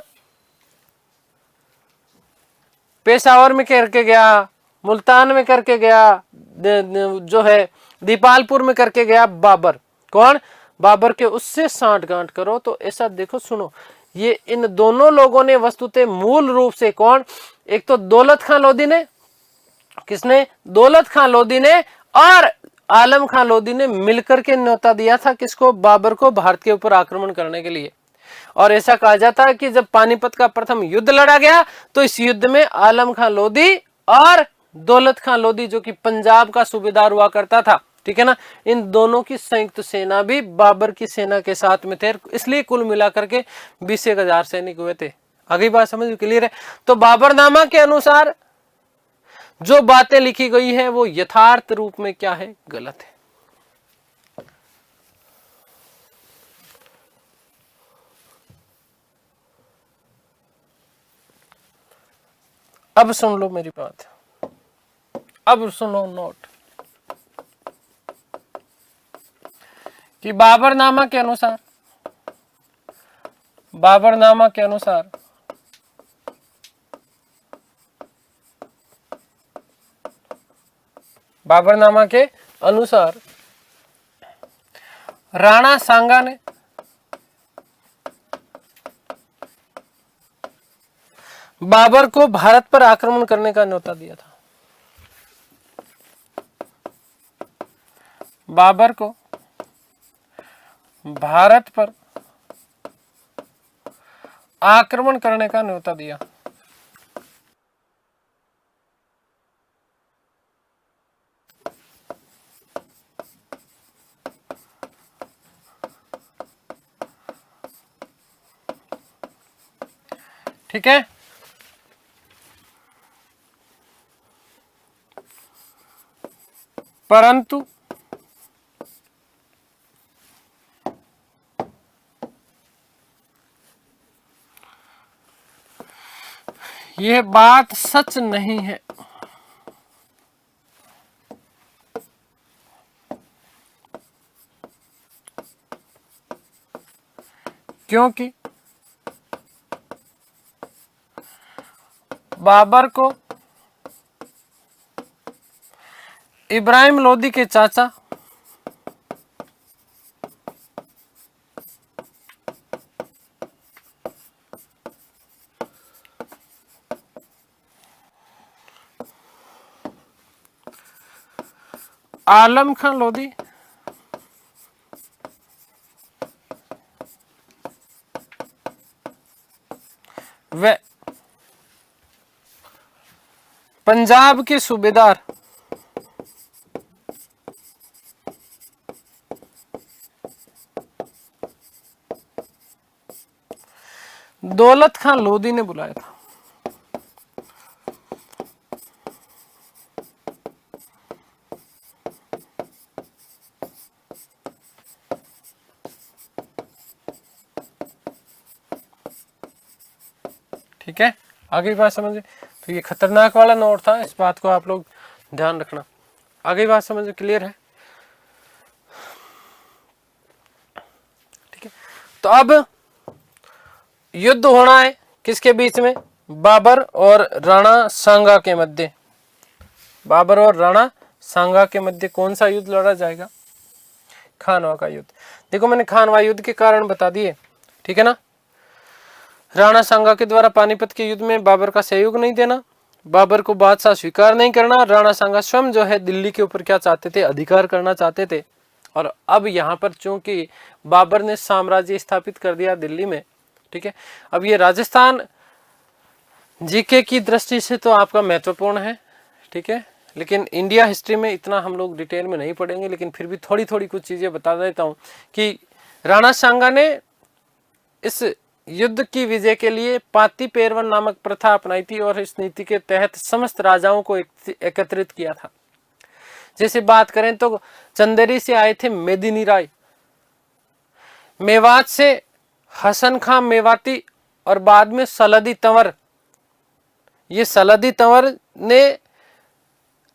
पेशावर में करके गया, मुल्तान में करके गया, जो है दीपालपुर में करके गया बाबर। कौन, बाबर के उससे सांठ गांठ करो तो ऐसा देखो, सुनो, ये इन दोनों लोगों ने वस्तुतः मूल रूप से कौन, एक तो दौलत खां लोधी ने, किसने, दौलत खां लोधी ने और आलम खां लोधी ने मिलकर के न्योता दिया था किसको, बाबर को, भारत के ऊपर आक्रमण करने के लिए। और ऐसा कहा जाता है कि जब पानीपत का प्रथम युद्ध लड़ा गया तो इस युद्ध में आलम खां लोधी और दौलत खां लोधी जो कि पंजाब का सूबेदार हुआ करता था, ठीक है ना, इन दोनों की संयुक्त सेना भी बाबर की सेना के साथ में थे, इसलिए कुल मिलाकर के 20,000 सैनिक हुए थे। आगे बात समझ क्लियर है। तो बाबरनामा के अनुसार जो बातें लिखी गई है वो यथार्थ रूप में क्या है, गलत है। अब सुन लो मेरी बात, अब सुनो नोट कि बाबरनामा के अनुसार, बाबरनामा के अनुसार बाबरनामा के अनुसार राणा सांगा ने बाबर को भारत पर आक्रमण करने का न्योता दिया था। बाबर को भारत पर आक्रमण करने का न्योता दिया। ठीक है, परंतु यह बात सच नहीं है। क्योंकि बाबर को इब्राहिम लोदी के चाचा आलम खां लोधी व पंजाब के सूबेदार दौलत खां लोधी ने बुलाया था। ठीक है, आगे बात समझे। तो ये खतरनाक वाला नोट था, इस बात को आप लोग ध्यान रखना। आगे बात समझे, क्लियर है। ठीक है, तो अब युद्ध होना है किसके बीच में, बाबर और राणा सांगा के मध्य। बाबर और राणा सांगा के मध्य कौन सा युद्ध लड़ा जाएगा, खानवा का युद्ध। देखो मैंने खानवा युद्ध के कारण बता दिए, ठीक है ना। राणा सांगा के द्वारा पानीपत के युद्ध में बाबर का सहयोग नहीं देना, बाबर को बादशाह स्वीकार नहीं करना। राणा सांगा स्वयं जो है दिल्ली के ऊपर क्या चाहते थे, अधिकार करना चाहते थे। और अब यहाँ पर चूंकि बाबर ने साम्राज्य स्थापित कर दिया दिल्ली में, ठीक है, अब ये राजस्थान जीके की दृष्टि से तो आपका महत्वपूर्ण है, ठीक है, लेकिन इंडिया हिस्ट्री में इतना हम लोग डिटेल में नहीं पढ़ेंगे, लेकिन फिर भी थोड़ी थोड़ी कुछ चीजें बता देता हूँ कि राणा सांगा ने इस युद्ध की विजय के लिए पाती पेरवन नामक प्रथा अपनाई थी और इस नीति के तहत समस्त राजाओं को एकत्रित किया था। जैसे बात करें तो चंदेरी से आए थे मेदिनी राय, मेवात से हसन खां मेवाती और बाद में सलदी तंवर। ये सलदी तंवर ने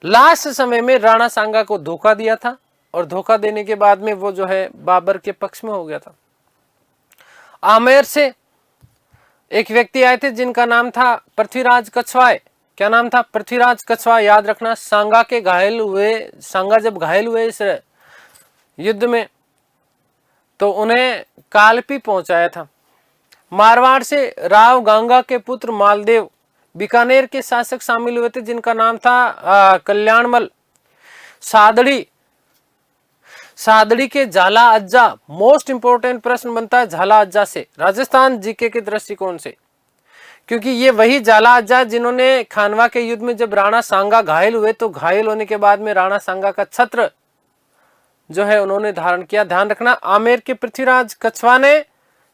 लास्ट समय में राणा सांगा को धोखा दिया था और धोखा देने के बाद में वो जो है बाबर के पक्ष में हो गया था। आमेर से एक व्यक्ति आए थे जिनका नाम था पृथ्वीराज कछवाए। क्या नाम था? पृथ्वीराज कछवाए। याद रखना, सांगा जब घायल हुए इस युद्ध में तो उन्हें कालपी पहुंचाया था। मारवाड़ से राव गांगा के पुत्र मालदेव। बीकानेर के शासक शामिल हुए थे जिनका नाम था कल्याणमल। सादड़ी के झाला अज्जा। मोस्ट इंपोर्टेंट प्रश्न बनता है झाला अज्जा से, राजस्थान जीके के दृष्टिकोण से, क्योंकि ये वही झाला अज्जा जिन्होंने खानवा के युद्ध में जब राणा सांगा घायल हुए तो घायल होने के बाद में राणा सांगा का छत्र जो है उन्होंने धारण किया। ध्यान रखना, आमेर के पृथ्वीराज कछवा ने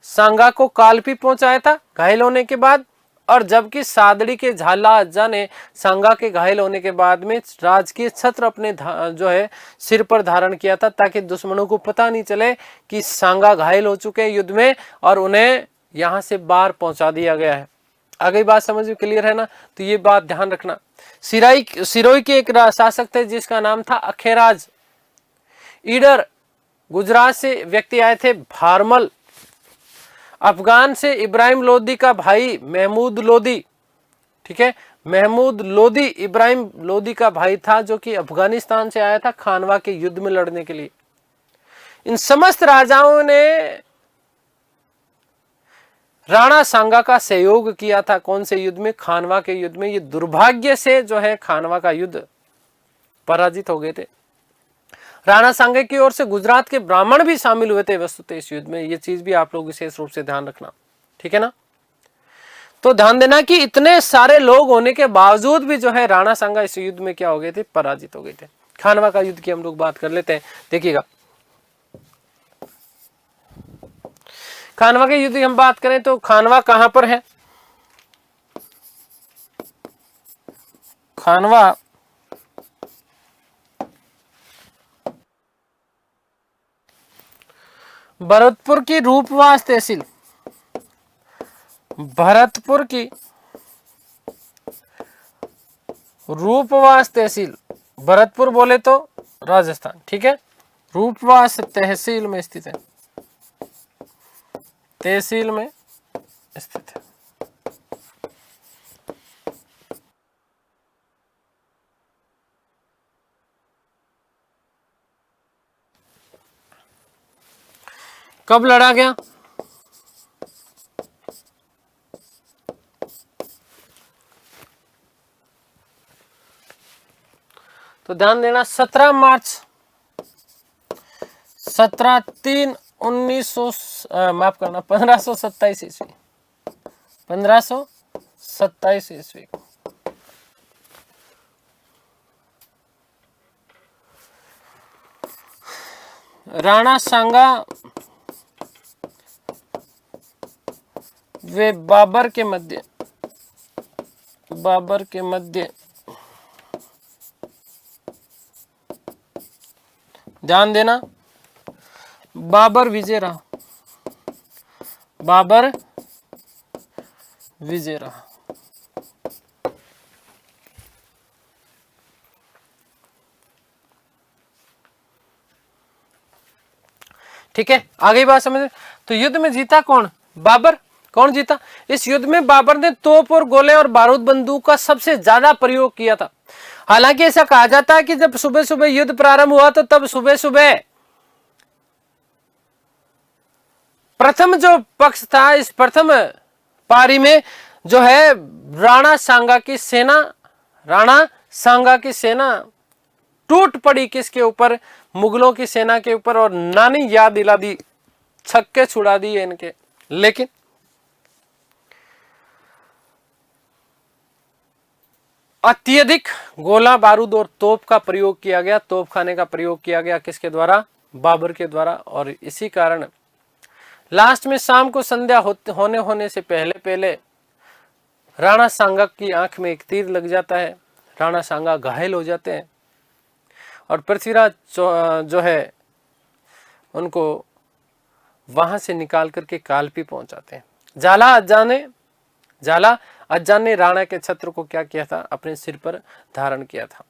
सांगा को कालपी पहुंचाया था घायल होने के बाद, और जबकि सादड़ी के झाला अज्जा ने सांगा के घायल होने के बाद में राजकीय छत्र अपने जो है सिर पर धारण किया था, ताकि दुश्मनों को पता नहीं चले कि सांगा घायल हो चुके हैं युद्ध में और उन्हें यहां से बाहर पहुंचा दिया गया है। आगे बात समझ में क्लियर है ना? तो ये बात ध्यान रखना। सिरोही के एक शासक थे जिसका नाम था अखेराज। ईडर, गुजरात से व्यक्ति आए थे भारमल। अफगान से इब्राहिम लोदी का भाई महमूद लोदी। ठीक है, महमूद लोदी इब्राहिम लोदी का भाई था जो कि अफगानिस्तान से आया था खानवा के युद्ध में लड़ने के लिए। इन समस्त राजाओं ने राणा सांगा का सहयोग किया था। कौन से युद्ध में? खानवा के युद्ध में। ये दुर्भाग्य से जो है खानवा का युद्ध पराजित हो गए थे। राणा सांगा की ओर से गुजरात के ब्राह्मण भी शामिल हुए थे वस्तुतः इस युद्ध में। ये चीज भी आप लोग विशेष रूप से ध्यान रखना, ठीक है ना? तो ध्यान देना कि इतने सारे लोग होने के बावजूद भी जो है राणा सांगा इस युद्ध में क्या हो गए थे? पराजित हो गए थे। खानवा का युद्ध की हम लोग बात कर लेते हैं। देखिएगा, खानवा के युद्ध की हम बात करें तो खानवा कहां पर है? खानवा भरतपुर की रूपवास तहसील, भरतपुर की रूपवास तहसील, भरतपुर बोले तो राजस्थान, ठीक है। रूपवास तहसील में स्थित है, तहसील में स्थित है। कब लड़ा गया? तो ध्यान देना 17 मार्च 17/3/1900 माफ करना 1527 ईस्वी, 1527 ईस्वी। राणा सांगा वे बाबर के मध्य ध्यान देना, बाबर विजय रहा, बाबर विजय रहा। ठीक है, आगे बात समझ। तो युद्ध में जीता कौन? बाबर। कौन जीता? इस युद्ध में बाबर ने तोप और गोले और बारूद बंदूक का सबसे ज्यादा प्रयोग किया था। हालांकि ऐसा कहा जाता है कि जब सुबह सुबह युद्ध प्रारंभ हुआ तो तब सुबह सुबह प्रथम जो पक्ष था, इस प्रथम पारी में जो है राणा सांगा की सेना टूट पड़ी। किसके ऊपर? मुगलों की सेना के ऊपर, और नानी याद दिला दी, छक्के छुड़ा दिए इनके। लेकिन अत्यधिक गोला बारूद और तोप का प्रयोग किया गया, तोप खाने का प्रयोग किया गया। किसके द्वारा? बाबर के द्वारा। और इसी कारण लास्ट में शाम को संध्या होने से पहले पहले राणा सांगा की आंख में एक तीर लग जाता है। राणा सांगा घायल हो जाते हैं और पृथ्वीराज जो है उनको वहां से निकाल करके कालपी पहुंचाते हैं। झाला अज्जान ने राणा के छत्र को क्या किया था, अपने सिर पर धारण किया था।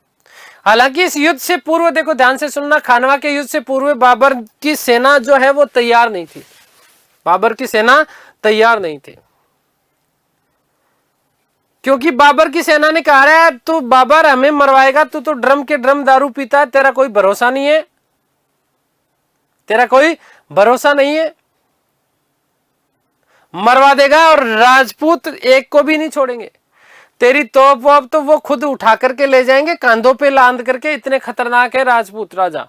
हालांकि इस युद्ध से पूर्व, देखो ध्यान से सुनना, खानवा के युद्ध से पूर्व बाबर की सेना जो है वो तैयार नहीं थी। बाबर की सेना तैयार नहीं थी, क्योंकि बाबर की सेना ने कहा है तू बाबर हमें मरवाएगा, तू तो ड्रम के ड्रम दारू पीता है, तेरा कोई भरोसा नहीं है, तेरा कोई भरोसा नहीं है, मरवा देगा और राजपूत एक को भी नहीं छोड़ेंगे, तेरी तोप वोप तो वो खुद उठा करके ले जाएंगे कांधों पे लांद करके, इतने खतरनाक है राजपूत राजा।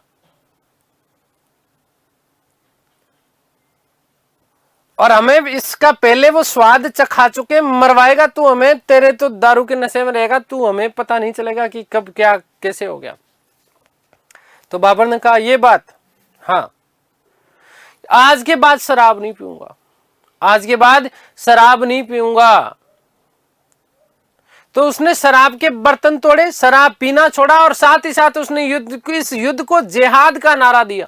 और हमें इसका पहले वो स्वाद चखा चुके, मरवाएगा तू हमें, तेरे तो दारू के नशे में रहेगा तू, हमें पता नहीं चलेगा कि कब क्या कैसे हो गया। तो बाबर ने कहा ये बात, हाँ आज के बाद शराब नहीं पीऊंगा, आज के बाद शराब नहीं पीऊंगा। तो उसने शराब के बर्तन तोड़े, शराब पीना छोड़ा और साथ ही साथ उसने इस युद्ध को जिहाद का नारा दिया।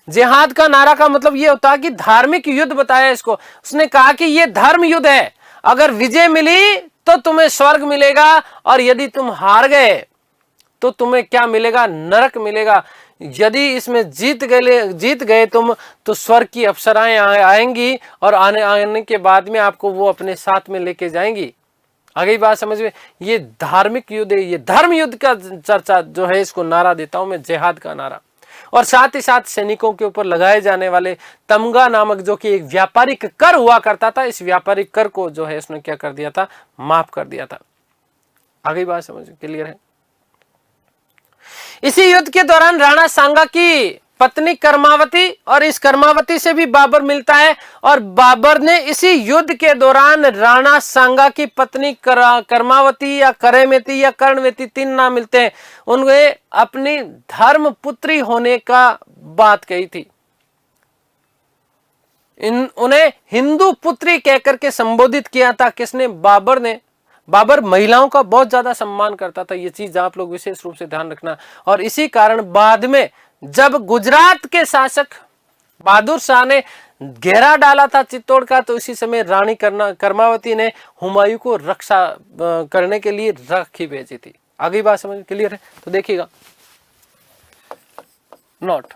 जिहाद का नारा का मतलब यह होता है कि धार्मिक युद्ध बताया इसको। उसने कहा कि यह धर्म युद्ध है, अगर विजय मिली तो तुम्हें स्वर्ग मिलेगा और यदि तुम हार गए तो तुम्हें क्या मिलेगा, नरक मिलेगा। यदि इसमें जीत गए तुम तो स्वर्ग की अप्सराएं आएंगी और आने के बाद में आपको वो अपने साथ में लेके जाएंगी। आगे बात समझ में, ये धार्मिक युद्ध है, ये धर्म युद्ध का चर्चा जो है इसको नारा देता हूं मैं, जिहाद का नारा। और साथ ही साथ सैनिकों के ऊपर लगाए जाने वाले तमगा नामक जो कि एक व्यापारिक कर हुआ करता था, इस व्यापारिक कर को जो है उसने क्या कर दिया था, माफ कर दिया था। आगे बात समझ क्लियर है। इसी युद्ध के दौरान राणा सांगा की पत्नी कर्मावती, और इस कर्मावती से भी बाबर मिलता है, और बाबर ने इसी युद्ध के दौरान राणा सांगा की पत्नी कर्मावती या करेमेती या कर्णवेती, तीन नाम मिलते हैं, उन्हें अपनी धर्म पुत्री होने का बात कही थी। उन्हें हिंदू पुत्री कहकर के संबोधित किया था किसने, बाबर ने। बाबर महिलाओं का बहुत ज्यादा सम्मान करता था, ये चीज आप लोग विशेष रूप से ध्यान रखना। और इसी कारण बाद में जब गुजरात के शासक बहादुर शाह ने घेरा डाला था चित्तौड़ का, तो इसी समय रानी कर्मावती ने हुमायूं को रक्षा करने के लिए राखी भेजी थी। आगे बात समझ क्लियर है। तो देखिएगा, नोट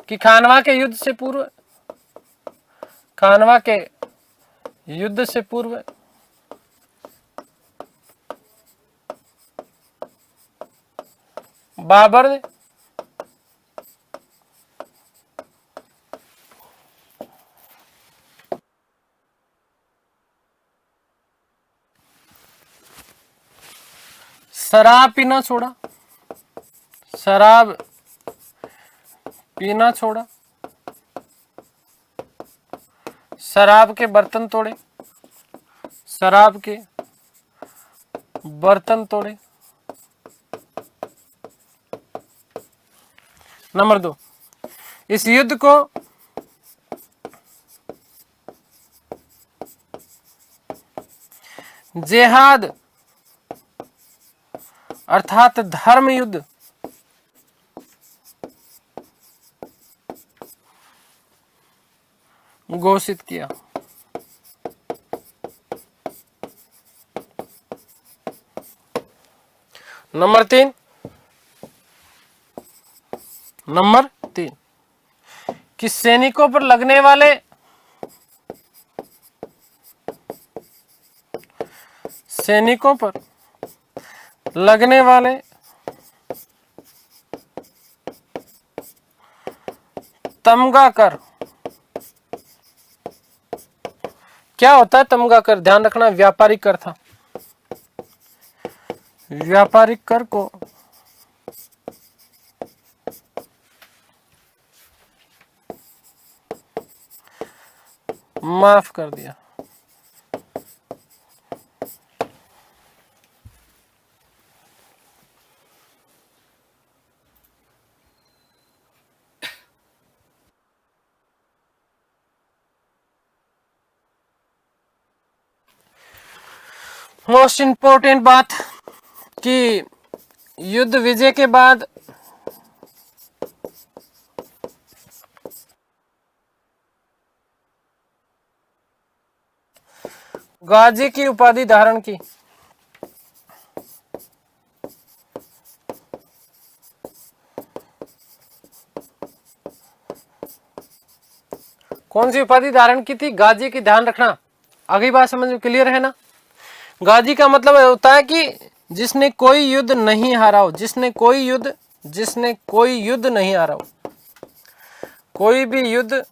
कि खानवा के युद्ध से पूर्व, खानवा के युद्ध से पूर्व बाबर ने शराब पीना छोड़ा, शराब पीना छोड़ा, शराब के बर्तन तोड़े, शराब के बर्तन तोड़े। नंबर 2, इस युद्ध को जिहाद अर्थात धर्म युद्ध घोषित किया। नंबर 3, कि सैनिकों पर लगने वाले तमगा कर, क्या होता है तमगा कर, ध्यान रखना, व्यापारिक कर था। व्यापारिक कर को माफ कर दिया। मोस्ट इम्पोर्टेंट बात कि युद्ध विजय के बाद गाजी की उपाधि धारण की। कौन सी उपाधि धारण की थी? गाजी की। ध्यान रखना, आगे बात समझ में क्लियर है ना। गाजी का मतलब होता है कि जिसने कोई युद्ध नहीं हारा हो, जिसने कोई युद्ध नहीं हारा हो, कोई भी युद्ध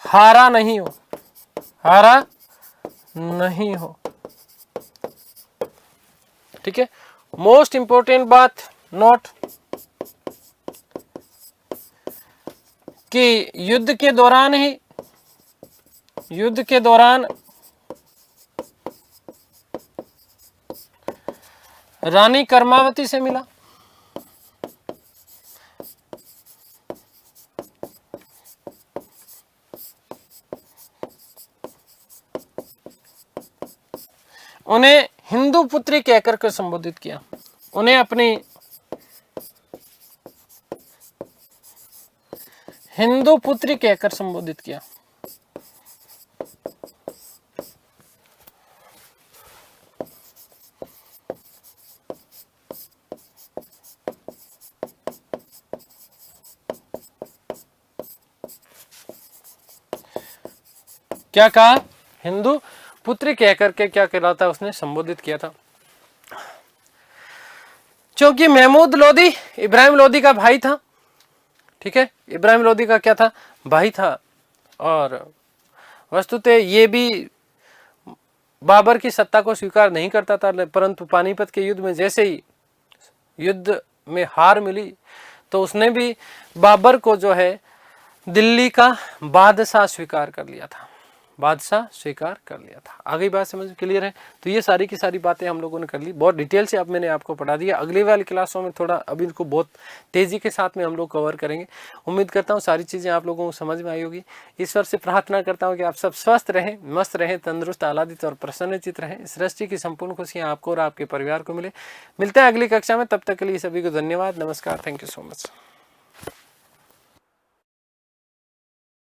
हारा नहीं हो, हारा नहीं हो। ठीक है, मोस्ट इंपोर्टेंट बात नोट कि युद्ध के दौरान रानी कर्मावती से मिला। उन्हें हिंदू पुत्री कहकर के संबोधित किया, उन्हें अपनी हिंदू पुत्री कहकर संबोधित किया। क्या कहा? हिंदू पुत्री कहकर के क्या कहलाता है, उसने संबोधित किया था। क्योंकि महमूद लोदी इब्राहिम लोदी का भाई था। ठीक है, इब्राहिम लोदी का क्या था? भाई था। और वस्तुतः ये भी बाबर की सत्ता को स्वीकार नहीं करता था, परंतु पानीपत के युद्ध में जैसे ही युद्ध में हार मिली तो उसने भी बाबर को जो है दिल्ली का बादशाह स्वीकार कर लिया था, बादशाह स्वीकार कर लिया था। आगे बात समझ क्लियर है? तो ये सारी की सारी बातें हम लोगों ने कर ली, बहुत डिटेल से अब मैंने आपको पढ़ा दिया। अगली वाली क्लासों में थोड़ा अभी इनको बहुत तेजी के साथ में हम लोग कवर करेंगे। उम्मीद करता हूँ सारी चीज़ें आप लोगों को समझ में आई होगी। ईश्वर से प्रार्थना करता हूँ कि आप सब स्वस्थ रहें, मस्त रहें, तंदुरुस्त, आह्लादित और प्रसन्नचित रहें। सृष्टि की संपूर्ण खुशियाँ आपको और आपके परिवार को मिले। मिलते हैं अगली कक्षा में, तब तक के लिए सभी को धन्यवाद, नमस्कार, थैंक यू सो मच।